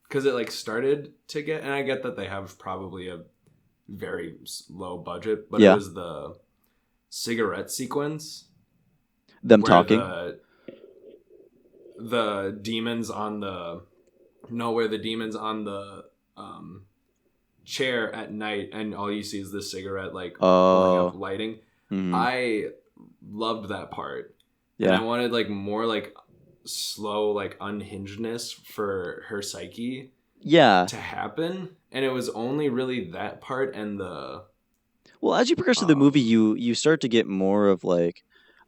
because it like started to get, and I get that they have probably a very low budget, but it Yeah, was the cigarette sequence them where talking. the demons on the no where the demons on the um chair at night, and all you see is this cigarette like pulling up Oh, lighting. mhm. I loved that part, and I Yeah. wanted like more like slow like unhingedness for her psyche Yeah. to happen, and it was only really that part and the Well, as you progress through the movie, um you start to get more of like,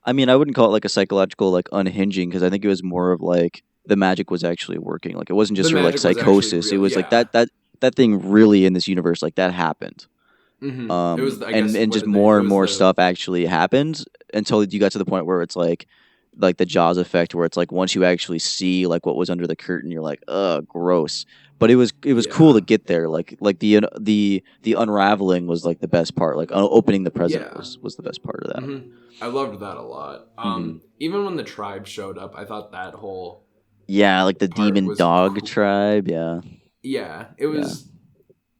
I mean, I wouldn't call it like a psychological like unhinging, because I think it was more of like the magic was actually working. Like it wasn't the just her like magic was actually psychosis. It real. was like Yeah. that thing really in this universe, like that happened. It was, I And guess, and what just did they, more it and was more the stuff actually happened until you got to the point where it's like the Jaws effect, where it's like once you actually see like what was under the curtain, you're like, ugh, gross. But it was cool to yeah. get there. Like the unraveling was like the best part. Like opening the present Yeah. was the best part of that. I loved that a lot. Hmm. Even when the tribe showed up, I thought that whole Yeah, like the part demon was dog cool. tribe. Yeah, Yeah, it yeah. was.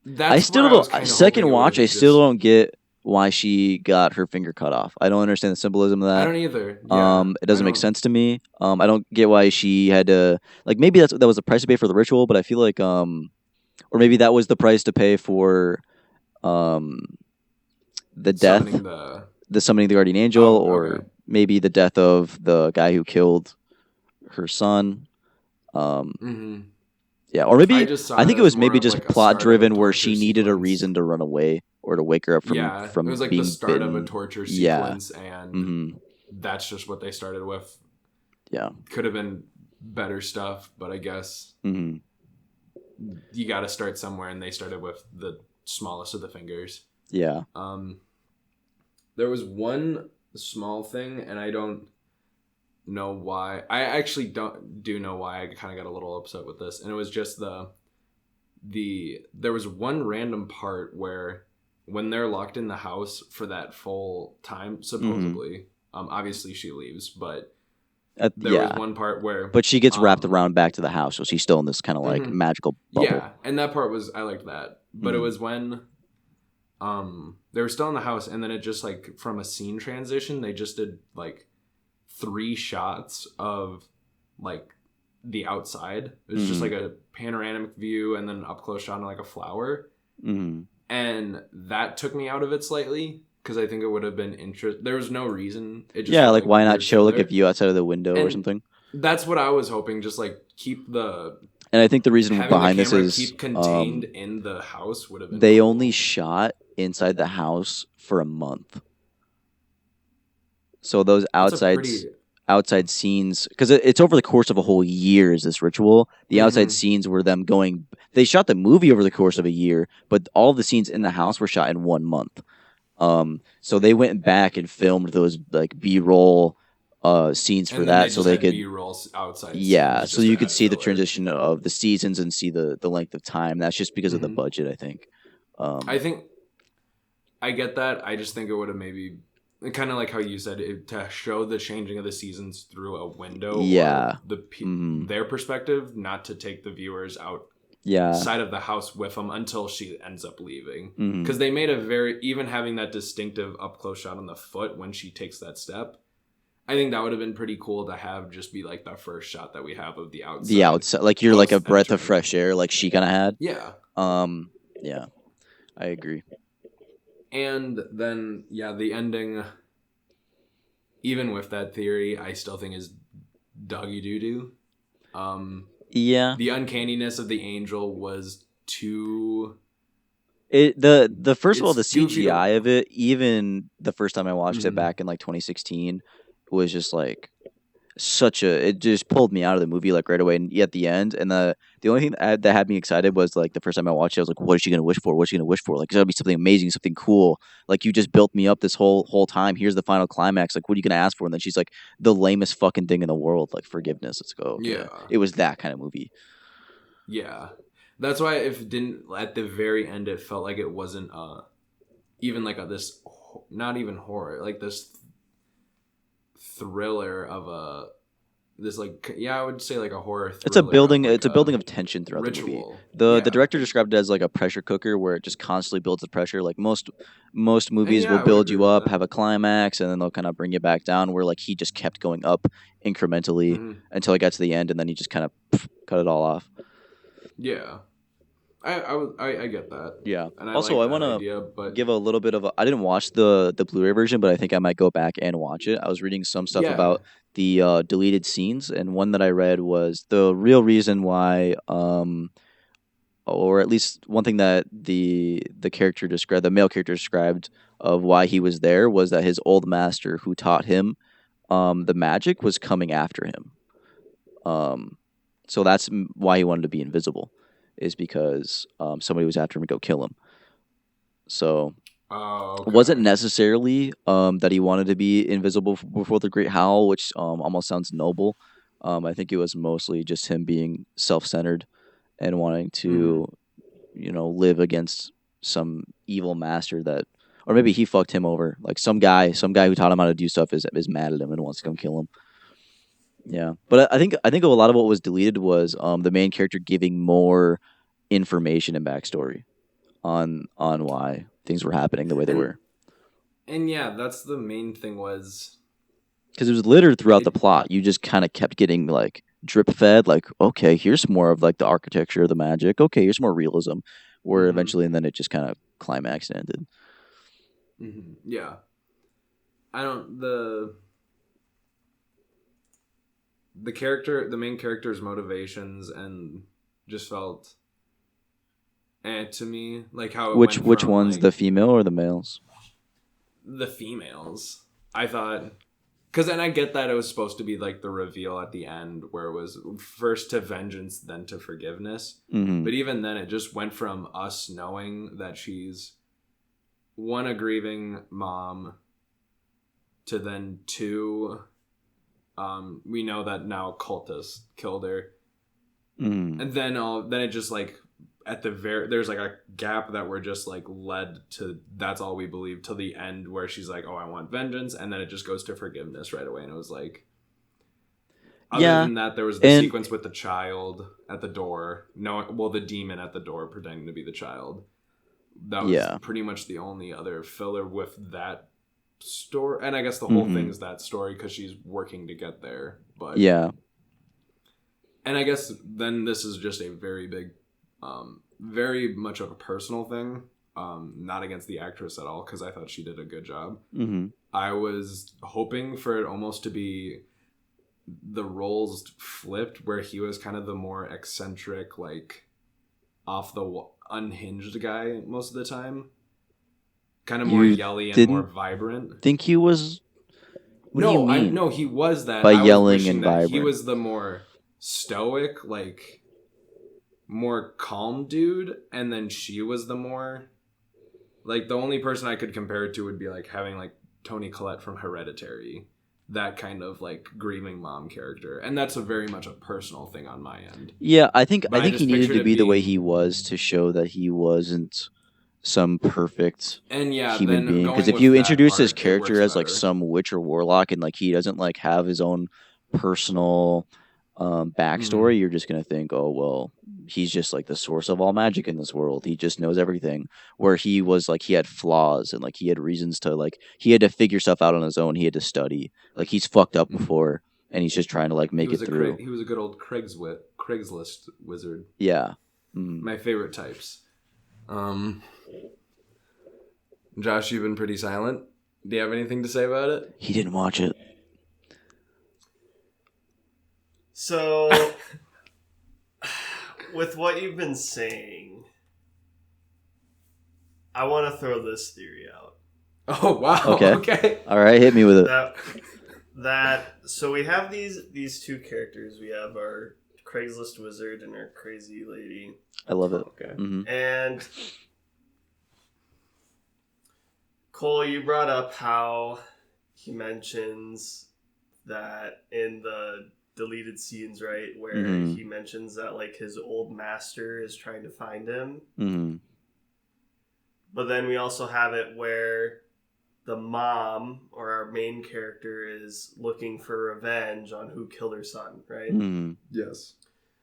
That's where I was kind of Second hoping it would watch, I have still just. don't get why she got her finger cut off. I don't understand the symbolism of I that. don't either. Yeah, It I doesn't make don't. sense to me. I don't get why she had to, like, maybe that was the price to pay for the ritual, but I feel like or maybe that was the price to pay for um the death, Summoning the. the summoning the guardian angel, Oh, or okay. maybe the death of the guy who killed her son. Um, Hmm. yeah, or I maybe just I saw it think it as was more maybe of just like a plot start of a driven, where torture she needed a sequence. reason to run away or to wake her up Yeah, it was from like the being start of a bitten. torture Yeah. sequence, and Mm-hmm. that's just what they started with. Yeah. Could have been better stuff, but I guess Mm-hmm. you got to start somewhere, and they started with the smallest of the fingers. Yeah. Um, there was one small thing, and I don't know why. I actually don't do know why. I kind of got a little upset with this, and it was just there was one random part where when they're locked in the house for that full time, Mm-hmm. supposedly, obviously she leaves, but there was Yeah. one part where But she gets wrapped around back to the house, so she's still in this kind of like mhm, magical bubble. yeah, and that part was I liked that, but it Mm-hmm. was when they were still in the house, and then it just like from a scene transition, they just did like 3 shots of like the outside. It was just Mm-hmm. like a panoramic view and then an up close shot of like a flower, Mm-hmm. and that took me out of it slightly because I think it would have been interest. There was no reason. It just Yeah, felt like like why not weird show like a filler, view outside of the window or and something? that's what I was hoping. Just like keep the And I think the reason having the behind this camera is keep contained in the house would have been they only cool. shot inside the house for a month. So those That's a pretty. outside scenes, because it's over the course of a whole year, is this ritual. The outside Mm-hmm. scenes were them going, they shot the movie over the course of a year, but all the scenes in the house were shot in 1 month. So they went back and filmed those like B-roll scenes for And then they that, so just they had could, B-rolls outside yeah, scenes so just you to could add see the filler. transition of the seasons and see the length of time. That's just because of the Hmm. budget, I think. I think I get that. I just think it would have maybe kind of like how you said to show the changing of the seasons through a window Yeah. or their perspective, not to take the viewers Yeah. outside of the house with them until she ends up leaving. Mhm. Because they made a very, even having that distinctive up close shot on the foot when she takes that step, I think that would have been pretty cool to have just be like the first shot that we have of the outside. The outside, like you're like a breath of post-entering. fresh air, like she kind of had. Yeah. Yeah, I agree. And then, yeah, the ending, even with that theory, I still think is doggy doo-doo. Yeah. The uncanniness of the angel was too... The first of all, the It's goofy to- CGI of it, even the first time I watched it Mhm. back in like 2016, was just like it just pulled me out of the movie like right away and at the end. And the only thing that had me excited was like the first time I watched it, I was like, what is she gonna wish for? What's she gonna wish for? Like it's gotta be something amazing, something cool. Like you just built me up this whole time. Here's the final climax. Like what are you gonna ask for? And then she's like, the lamest fucking thing in the world, like forgiveness. Let's go. Okay. Yeah. It was that kind of movie. Yeah. That's why if it didn't, at the very end, it felt like it wasn't even like this, not even horror, like this thriller of this like, yeah, I would say like a horror thriller. It's a building. Of like It's a building of tension throughout ritual. the movie. The Yeah. director described it as like a pressure cooker, where it just constantly builds the pressure. Like most movies yeah, I will would build agree you with up, that. have a climax, and then they'll kind of bring you back down. Where like he just kept going up incrementally Mhm. until he got to the end, and then he just kind of cut it all off. Yeah. I get that. Yeah. And Also, like I that want to idea, but give a little bit of I didn't watch the Blu-ray version, but I think I might go back and watch it. I was reading some stuff yeah. about the deleted scenes, and one that I read was the real reason why, or at least one thing that the character described, the male character described of why he was there, was that his old master who taught him the magic was coming after him. So that's why he wanted to be invisible, is because somebody was after him to go kill him. So Okay. it wasn't necessarily that he wanted to be invisible before the Great Howl, which almost sounds noble. I think it was mostly just him being self-centered and wanting to, live against some evil master that, or maybe he fucked him over. Like some guy who taught him how to do stuff is mad at him and wants to come kill him. Yeah, but I think a lot of what was deleted was the main character giving more information and backstory on why things were happening the way they were. And yeah, that's the main thing was because it was littered throughout the plot. You just kind of kept getting like drip fed. Like, okay, here's more of like the architecture of the magic. Okay, here's more realism. Where eventually, and then it just kind of climaxed and ended. Mm-hmm. Yeah, I don't the main character's motivations and just felt to me like how it which went from, one's like, the female or the males? The females. I thought, because then I get that it was supposed to be like the reveal at the end where it was first to vengeance then to forgiveness, but even then it just went from us knowing that she's one, a grieving mom, to then two, we know that now cultists killed her, and then it just like at the there's like a gap that we're just like led to, that's all we believe, till the end where she's like, oh, I want vengeance, and then it just goes to forgiveness right away. And it was like, other than that, there was the sequence with the child at the door, the demon at the door pretending to be the child. That was pretty much the only other filler with that story, and I guess the whole thing is that story because she's working to get there. But and I guess then this is just a very big, very much of a personal thing, not against the actress at all, because I thought she did a good job. I was hoping for it almost to be the roles flipped, where he was kind of the more eccentric, like off the unhinged guy most of the time, kind of more yelly and more vibrant. Think he was? What do you mean? No, he was that by I was yelling and that vibrant. He was the more stoic, like more calm dude, and then she was the more like, the only person I could compare it to would be like having like Toni Collette from Hereditary, that kind of like grieving mom character, and that's a very much a personal thing on my end. Yeah, I think But he needed to be the way he was to show that he wasn't some perfect And yeah, human then being. going Because if with you that introduce his part, it character works as like better. some witch or warlock, and like he doesn't like have his own personal backstory, you're just gonna think, oh well, he's just like the source of all magic in this world. He just knows everything. Where he was like he had flaws and like he had reasons to like he had to figure stuff out on his own. He had to study. Like he's fucked up before, and he's just trying to like make it through. He was a good old Craigslist wizard. Yeah. My favorite types. Josh, you've been pretty silent. Do you have anything to say about it? He didn't watch it. So, with what you've been saying, I want to throw this theory out. Oh wow! Okay. All right, hit me with it. So we have these two characters. We have our Craigslist wizard and our crazy lady. I love it. Okay. Mm-hmm. And Cole, you brought up how he mentions that in the deleted scenes, right, where he mentions that like his old master is trying to find him. Mm-hmm. But then we also have it where the mom, or our main character, is looking for revenge on who killed her son, right? Mm-hmm. Yes.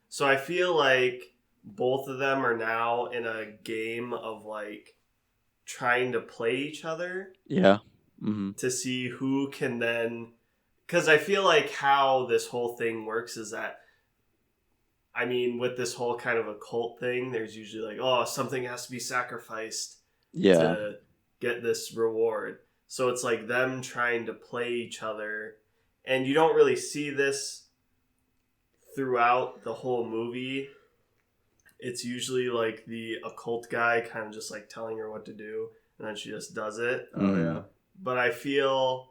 So I feel like both of them are now in a game of like trying to play each other. Yeah. Mm-hmm. To see who can then... Because I feel like how this whole thing works is that, I mean, with this whole kind of occult thing, there's usually like, oh, something has to be sacrificed to get this reward. So it's like them trying to play each other. And you don't really see this throughout the whole movie. It's usually like the occult guy kind of just like telling her what to do, and then she just does it. Oh yeah. But I feel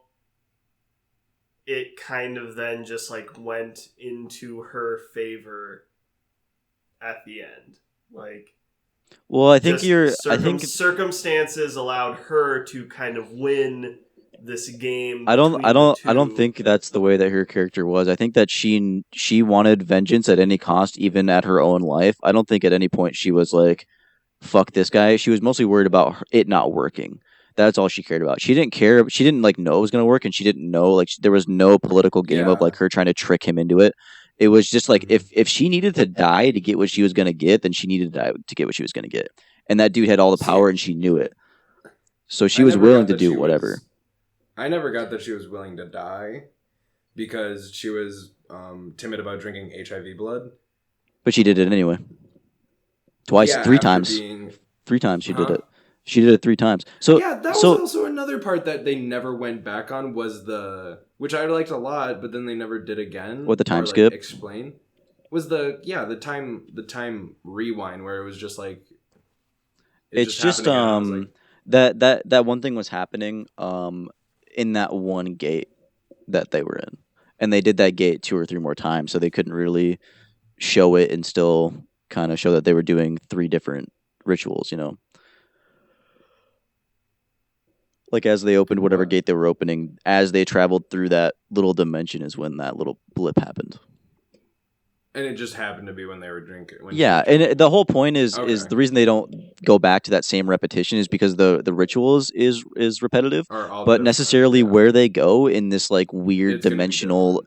it kind of then just like went into her favor at the end. Like, well, I think I think circumstances allowed her to kind of win this game. I don't think that's the way that her character was. I think that she wanted vengeance at any cost, even at her own life. I don't think at any point she was like, fuck this guy. She was mostly worried about it not working. That's all she cared about. She didn't care. She didn't like know it was going to work, and she didn't know like there was no political game of like her trying to trick him into it. It was just like if she needed to die to get what she was going to get, then she needed to die to get what she was going to get. And that dude had all the power, and she knew it. So she was willing to do whatever. I never got that she was willing to die because she was timid about drinking HIV blood. But she did it anyway. Twice, 3 times. 3 times she did it. She did it 3 times. So yeah, that was also another part that they never went back on was which I liked a lot, but then they never did again. What, the time skip? Explain. Was the time rewind where it was just like it's just that one thing was happening in that one gate that they were in. And they did that gate 2 or 3 more times, so they couldn't really show it and still kind of show that they were doing 3 different rituals, you know. Like, as they opened whatever gate they were opening, as they traveled through that little dimension is when that little blip happened. And it just happened to be when they were drinking. And the whole point is the reason they don't go back to that same repetition is because the rituals is repetitive, but necessarily where they go in this like weird dimensional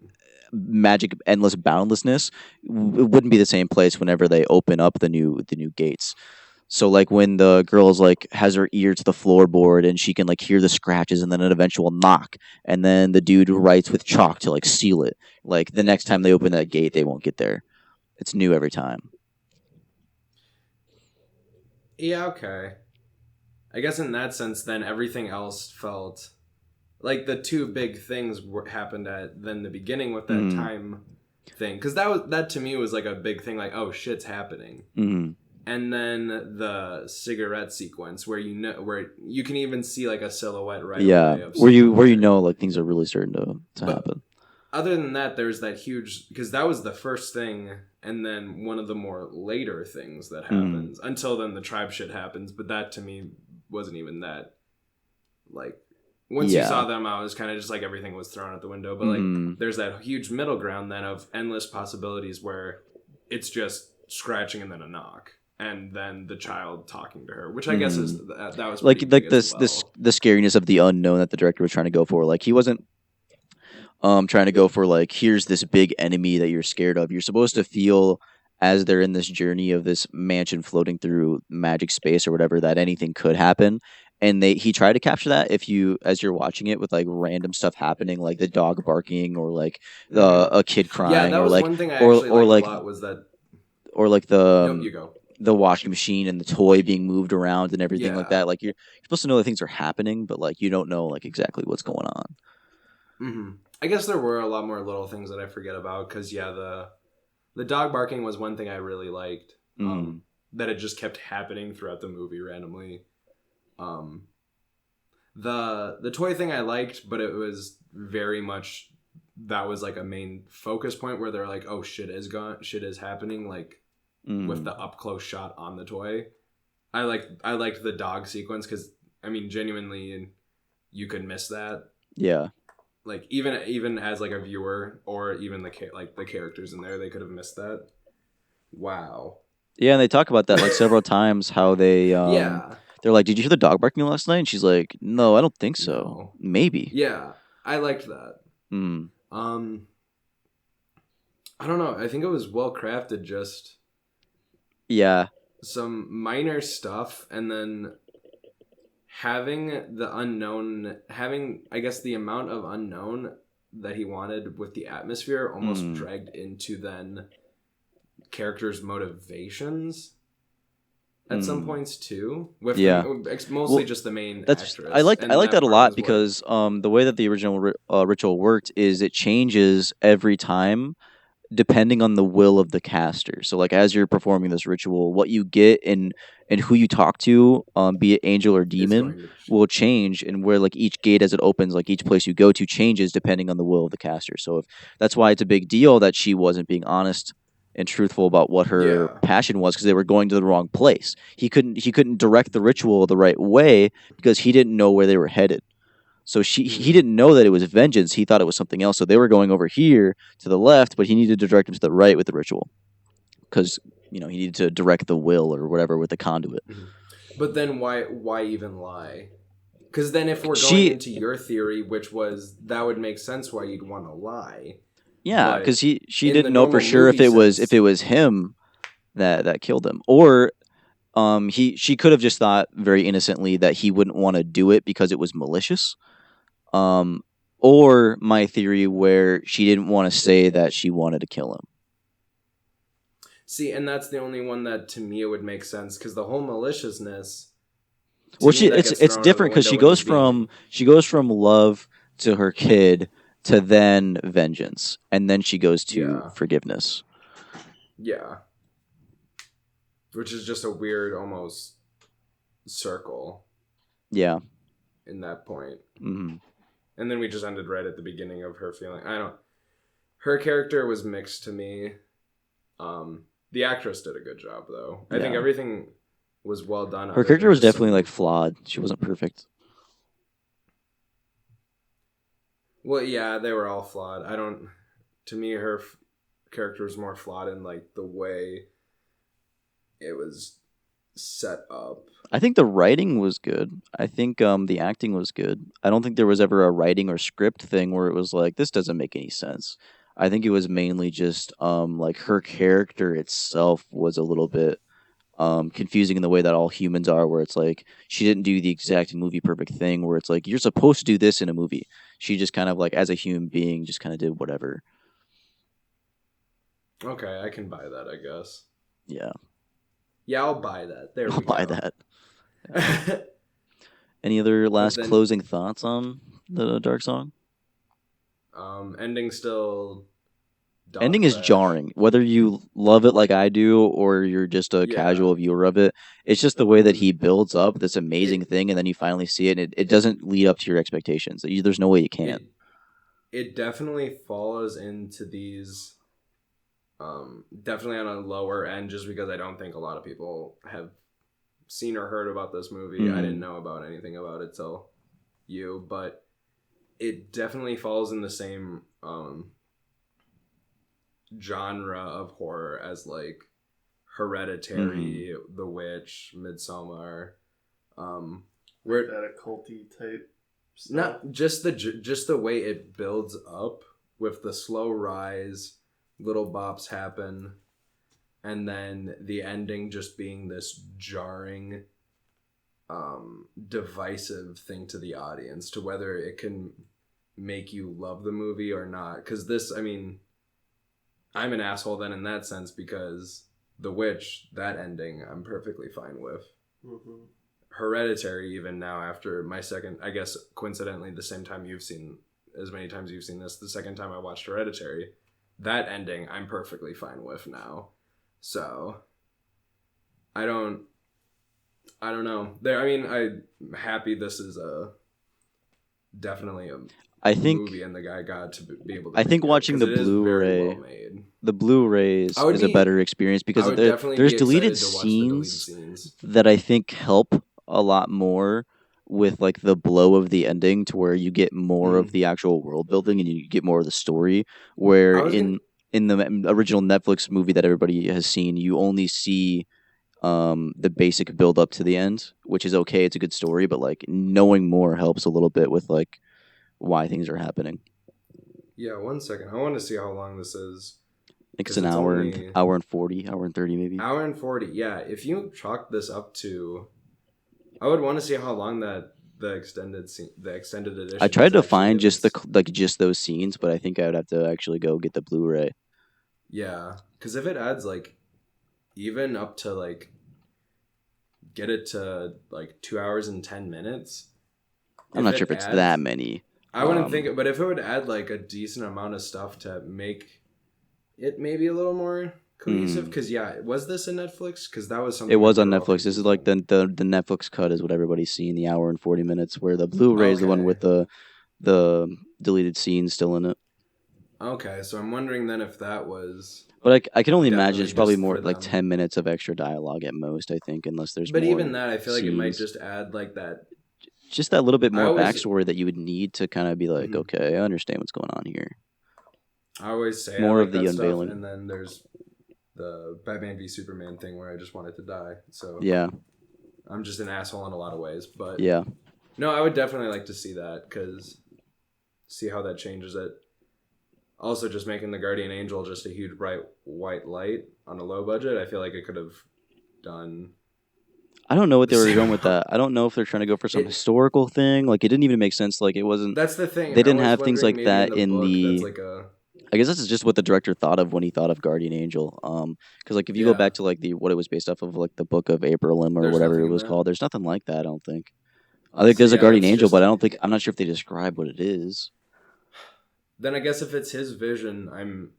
magic endless boundlessness, it wouldn't be the same place whenever they open up the new gates. So like when the girl's like has her ear to the floorboard and she can like hear the scratches and then an eventual knock, and then the dude writes with chalk to like seal it. Like the next time they open that gate, they won't get there. It's new every time. Yeah, okay. I guess in that sense, then everything else felt like the 2 big things happened at then the beginning with that time thing, because that to me was like a big thing. Like, oh, shit's happening. Mm-hmm. And then the cigarette sequence where you can even see like a silhouette right away. Of where you know like things are really starting to happen. Other than that, there's that huge, because that was the first thing, and then one of the more later things that happens. Until then, the tribe shit happens, but that to me wasn't even that. Like, once you saw them, I was kind of just like everything was thrown out the window. But like, there's that huge middle ground then of endless possibilities where it's just scratching and then a knock. and then the child talking to her, which I guess is that was like pretty big as this well. the scariness of the unknown that the director was trying to go for. Like he wasn't trying to go for like here's this big enemy that you're scared of. You're supposed to feel as they're in this journey of this mansion floating through magic space or whatever that anything could happen. And he tried to capture that if you as you're watching it with like random stuff happening like the dog barking or like a kid Yeah, crying that or was like one thing I actually or liked a like lot was that. or like Nope, you go. the washing machine and the toy being moved around and everything like Yeah. that. Like you're supposed to know that things are happening, but like you don't know like exactly what's going on. Mm-hmm. I guess there were a lot more little things that I forget about because the dog barking was one thing I really liked. That it just kept happening throughout the movie randomly. The toy thing I liked, but it was very much that was like a main focus point where they're like, oh, shit is happening, like with the up close shot on the toy. I liked the dog sequence because I mean genuinely you could miss that. Yeah. Like even as like a viewer or even the characters in there, they could have missed that. Wow. Yeah, and they talk about that like several times. How they Yeah. they're like, "Did you hear the dog barking last night?" And she's like, "No, I don't think so. No. Maybe." Yeah, I liked that. I don't know. I think it was well crafted. Just yeah, some minor stuff, and then having I guess the amount of unknown that he wanted with the atmosphere almost dragged into then characters' motivations at some points too. With mostly just the main actress. I like that a lot was because the way that the original ritual worked is it changes every time depending on the will of the caster. So like as you're performing this ritual, what you get and who you talk to, be it angel or demon, will change, and where like each gate as it opens, like each place you go to changes depending on the will of the caster. So if that's why it's a big deal that she wasn't being honest and truthful about what her passion was, because they were going to the wrong place. He couldn't direct the ritual the right way because he didn't know where they were headed. So he didn't know that it was vengeance. He thought it was something else. So they were going over here to the left, but he needed to direct them to the right with the ritual, because he needed to direct the will or whatever with the conduit. But then why even lie? Because then if we're going into your theory, which was that would make sense why you'd want to lie. Yeah, because she didn't know for sure if it was him that killed him, or she could have just thought very innocently that he wouldn't want to do it because it was malicious. Or my theory where she didn't want to say that she wanted to kill him. See, and that's the only one that to me it would make sense because the whole maliciousness. Well, it's different because she goes from love to her kid to then vengeance, and then she goes to forgiveness. Yeah, which is just a weird almost circle. Yeah. In that point. Mm-hmm. And then we just ended right at the beginning of her feeling. Her character was mixed to me. The actress did a good job, though. I think everything was well done. Her character was definitely like flawed. She wasn't perfect. Well, yeah, they were all flawed. To me, her character was more flawed in like the way it was set up. I think the writing was good. I think the acting was good. I don't think there was ever a writing or script thing where it was like, this doesn't make any sense. I think it was mainly just like her character itself was a little bit confusing in the way that all humans are, where it's like she didn't do the exact movie perfect thing where it's like you're supposed to do this in a movie. She just kind of like as a human being just kind of did whatever. Okay, I can buy that, I guess. Yeah. Yeah, I'll buy that. I'll buy that. Any other last closing thoughts on the Dark Song? Ending still. Ending is jarring. Whether you love it like I do or you're just a casual viewer of it, it's just the way that he builds up this amazing thing, and then you finally see it, and it doesn't lead up to your expectations. There's no way you can. It definitely falls into these. Definitely on a lower end, just because I don't think a lot of people have seen or heard about this movie. I didn't know about anything about it till you, but it definitely falls in the same genre of horror as like Hereditary, The Witch, Midsommar, Like that occulty type stuff. not just the way it builds up with the slow rise, little bops happen, and then the ending just being this jarring, divisive thing to the audience, to whether it can make you love the movie or not. Because this, I mean, I'm an asshole then in that sense, because The Witch, that ending, I'm perfectly fine with. Mm-hmm. Hereditary, even now after my second, I guess coincidentally the same time you've seen, as many times you've seen this, the second time I watched Hereditary, that ending I'm perfectly fine with now. So I don't know. I'm happy this is definitely a I think movie, and the guy got to be able to. I think make it, watching 'cause the it is very Blu-ray, well made. the Blu-rays I would is a be- better experience I because would definitely there's be deleted excited to watch the deleted scenes scenes. that I think help a lot more with like the blow of the ending, to where you get more of the actual world building and you get more of the story. Where I was gonna, in the original Netflix movie that everybody has seen, you only see the basic build up to the end, which is okay. It's a good story, but like knowing more helps a little bit with like why things are happening. yeah, 1 second. I want to see how long this is. I think it's 'Cause an it's hour only- and hour and 40, hour and 30 maybe. Hour and 40. Yeah, if you chalk this up to, I would want to see how long the extended edition. I tried to actually find just is. just those scenes, but I think I would have to actually go get the Blu-ray. Yeah, because if it adds like even up to like get it to like 2 hours and 10 minutes. I'm not sure if it's that many. I wouldn't think it, but if it would add like a decent amount of stuff to make it maybe a little more cohesive, because was this a Netflix? Because that was something. It was that on we were all Netflix. This is like confused the Netflix cut is what everybody's seeing, the hour and 40 minutes, where the Blu-ray is the one Okay. with the deleted scenes still in it. on. Okay, so I'm wondering then if that was. But I can only imagine Definitely it's probably just more for like them. 10 minutes of extra dialogue at most, I think, unless there's But more even that, I feel like it might scenes. just add like that. Just that little bit I more always- backstory that you would need to kind of be like, Mhm. okay, I understand what's going on here. I always say More I like of the that stuff, unveiling. and then there's the Batman v Superman thing where I just wanted to die. So Yeah, I'm just an asshole in a lot of ways, but yeah. no, I would definitely like to see that, because see how that changes it. Also, just making the Guardian Angel just a huge bright white light on a low budget, I feel like it could have done. I don't know what they were Same going with amount. that. I don't know if they're trying to go for some It- historical thing. Like, it didn't even make sense. Like, it wasn't. That's the thing. They didn't I was have things wondering like maybe that in book, the. That's like a. I guess that's just what the director thought of when he thought of Guardian Angel. Because like if you go Yeah. back to like what it was based off of, like the Book of Abraham or There's whatever nothing it in was that? called, there's nothing like that. I don't think. I think there's So, a Guardian that's Angel, just- but I'm not sure if they describe what it is. Then I guess if it's his vision, I'm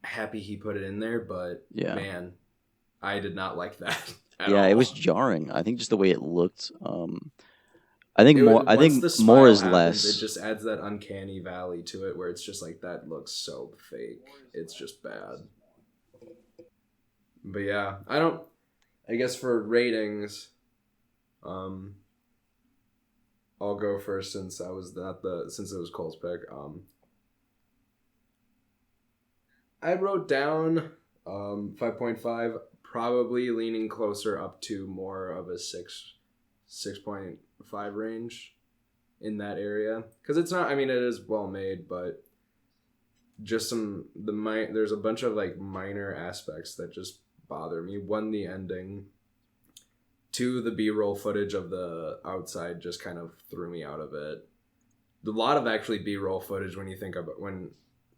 happy he put it in there. But Yeah. man, I did not like that. At Yeah, all. it was jarring. I think just the way it looked. I think It more. would- I once think the more smile is happens, less. It just adds that uncanny valley to it, where it's just like that looks so fake. It's just bad. But yeah, I guess for ratings, I'll go first since it was Cole's pick. I wrote down 5.5, probably leaning closer up to more of a 6.5 range in that area, because it's not, I mean, it is well made, but just there's a bunch of like minor aspects that just bother me. One, the ending. Two, the B-roll footage of the outside just kind of threw me out of it. A lot of actually B-roll footage when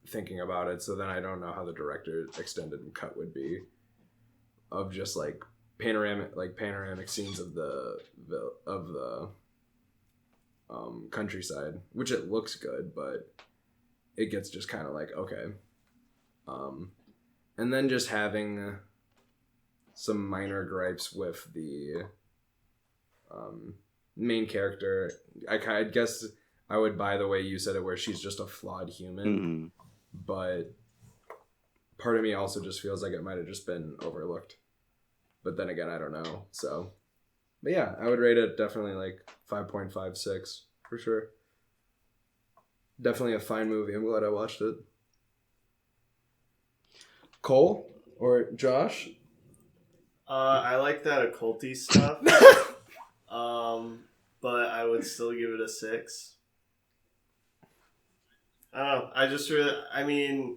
thinking about it, so then I don't know how the director's extended cut would be, of just like panoramic scenes of the countryside, which it looks good, but it gets just kind of like, okay. And then just having some minor gripes with the main character. I guess I would buy the way you said it, where she's just a flawed human, Mhm. but part of me also just feels like it might have just been overlooked. But then again, I don't know. So, but yeah, I would rate it definitely like 5.56 for sure. Definitely a fine movie. I'm glad I watched it. Cole or Josh? I like that occulty stuff. But I would still give it a 6. I don't know. I just really, I mean,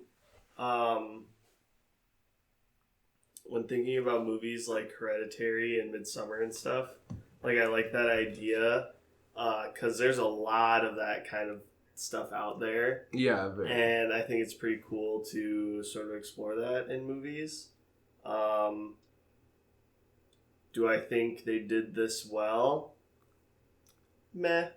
when thinking about movies like Hereditary and Midsummer and stuff, like I like that idea, because there's a lot of that kind of stuff out there. Yeah, and I think it's pretty cool to sort of explore that in movies. Do I think they did this well? Meh.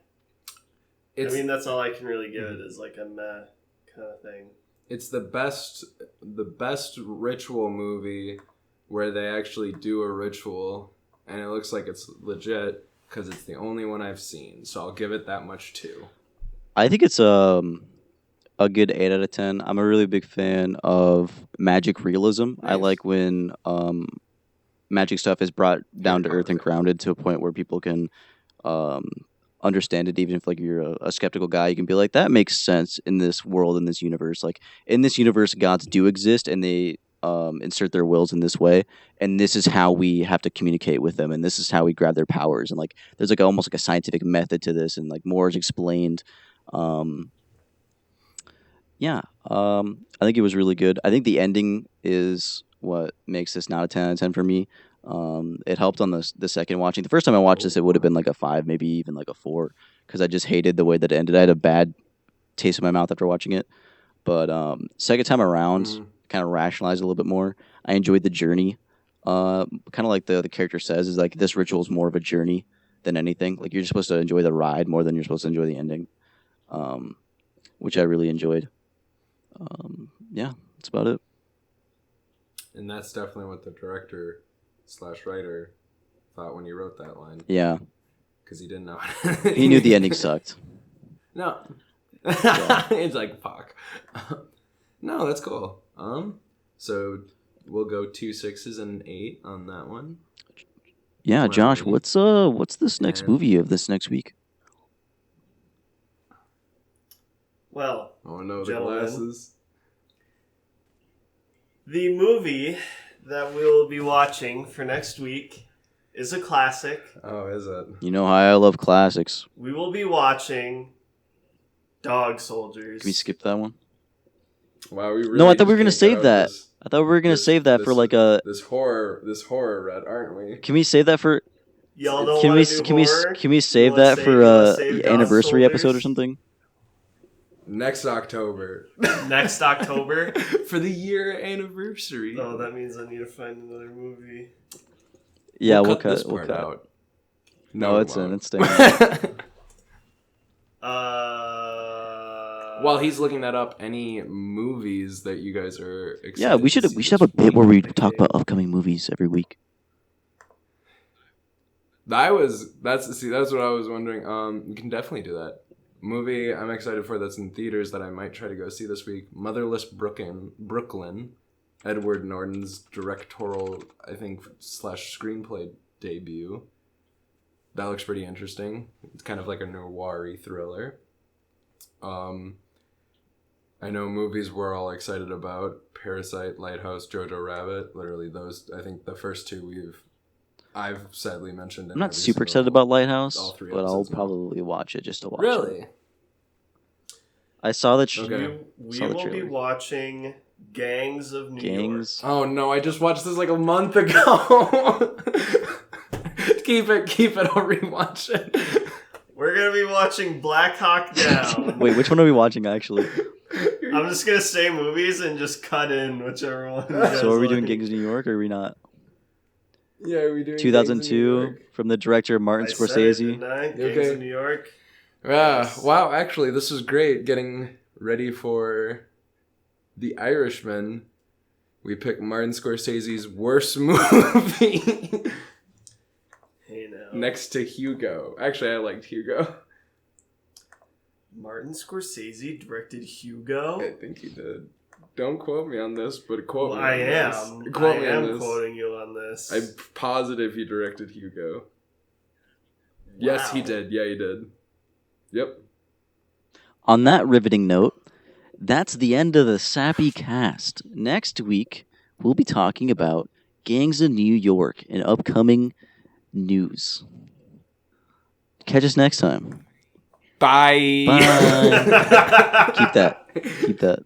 I mean, that's all I can really give it, is like a meh kind of thing. It's the best ritual movie where they actually do a ritual, and it looks like it's legit because it's the only one I've seen. So I'll give it that much too. I think it's a good 8 out of 10. I'm a really big fan of magic realism. Nice. I like when magic stuff is brought down to earth and grounded to a point where people can understand it. Even if like you're a skeptical guy, you can be like, that makes sense in this world, in this universe. Like in this universe, gods do exist, and they insert their wills in this way, and this is how we have to communicate with them, and this is how we grab their powers. And like there's like almost like a scientific method to this, and like more is explained. I think it was really good. I think the ending is what makes this not a 10 out of 10 for me. It helped on the second watching. The first time I watched this, it would have been like a 5, maybe even like a 4, because I just hated the way that it ended. I had a bad taste in my mouth after watching it. But second time around, kind of rationalized a little bit more. I enjoyed the journey. Kind of like the character says, is like this ritual is more of a journey than anything. Like you're just supposed to enjoy the ride more than you're supposed to enjoy the ending, which I really enjoyed. That's about it. And that's definitely what the director / writer thought when he wrote that line. Yeah. Because he didn't know. He knew the ending sucked. No. It's like, fuck. No, that's cool. So we'll go 2 6s and an 8 on that one. Yeah, Josh, what's this next movie of this next week? Well, oh no, the gentlemen, glasses. The movie that we'll be watching for next week is a classic. Oh, is it? You know how I love classics. We will be watching Dog Soldiers. Can we skip that one? Wow, we really No, I thought we were going gonna to save that. I thought we were gonna save that for like a this horror red, aren't we? Can we save that for? Y'all don't Can want we to do can we horror? can we save You wanna that save- for you wanna save Dog anniversary Soldiers? episode or something? Next October. Next October? For the year anniversary. Oh, that means I need to find another movie. Yeah, we'll we'll cut cut this part we'll cut. out. No, we it's in. won't. It's staying. While he's looking that up, any movies that you guys are excited Yeah, we should to see have a this bit where we week? talk about upcoming movies every week. That's what I was wondering. We can definitely do that. Movie I'm excited for that's in theaters that I might try to go see this week. Motherless Brooklyn. Edward Norton's directorial, I think, / screenplay debut. That looks pretty interesting. It's kind of like a noir-y thriller. I know movies we're all excited about. Parasite, Lighthouse, Jojo Rabbit. Literally those, I think the first two I've sadly mentioned. I'm not super excited about Lighthouse, all 3 but I'll episodes now. probably watch it just to watch it. Really? I saw the Okay. We Saw the will be trailer. watching Gangs of New Gangs. Oh no, I just watched this like a month ago. keep it, I'll rewatch it. We're going to be watching Black Hawk Down. Wait, which one are we watching actually? I'm just going to say movies and just cut in whichever one. you guys So are we doing like. Gangs of New York or are we not? Yeah, are we doing 2002 from the director Martin I said it, Scorsese. didn't I? Gangs Okay. of New York. Yeah. Yes. Wow, actually, this was great. Getting ready for The Irishman. We picked Martin Scorsese's worst movie. Hey now. Next to Hugo. Actually, I liked Hugo. Martin Scorsese directed Hugo. I think he did. Don't quote me on this, but quote Well, me I on am. this. Quote I me on am this. quoting you on this. I'm positive he directed Hugo. Yes, he Wow. did. Yeah, he did. Yep. On that riveting note, that's the end of the Sappy cast. Next week, we'll be talking about gangs in New York in upcoming news. Catch us next time. Bye. Bye. Keep that.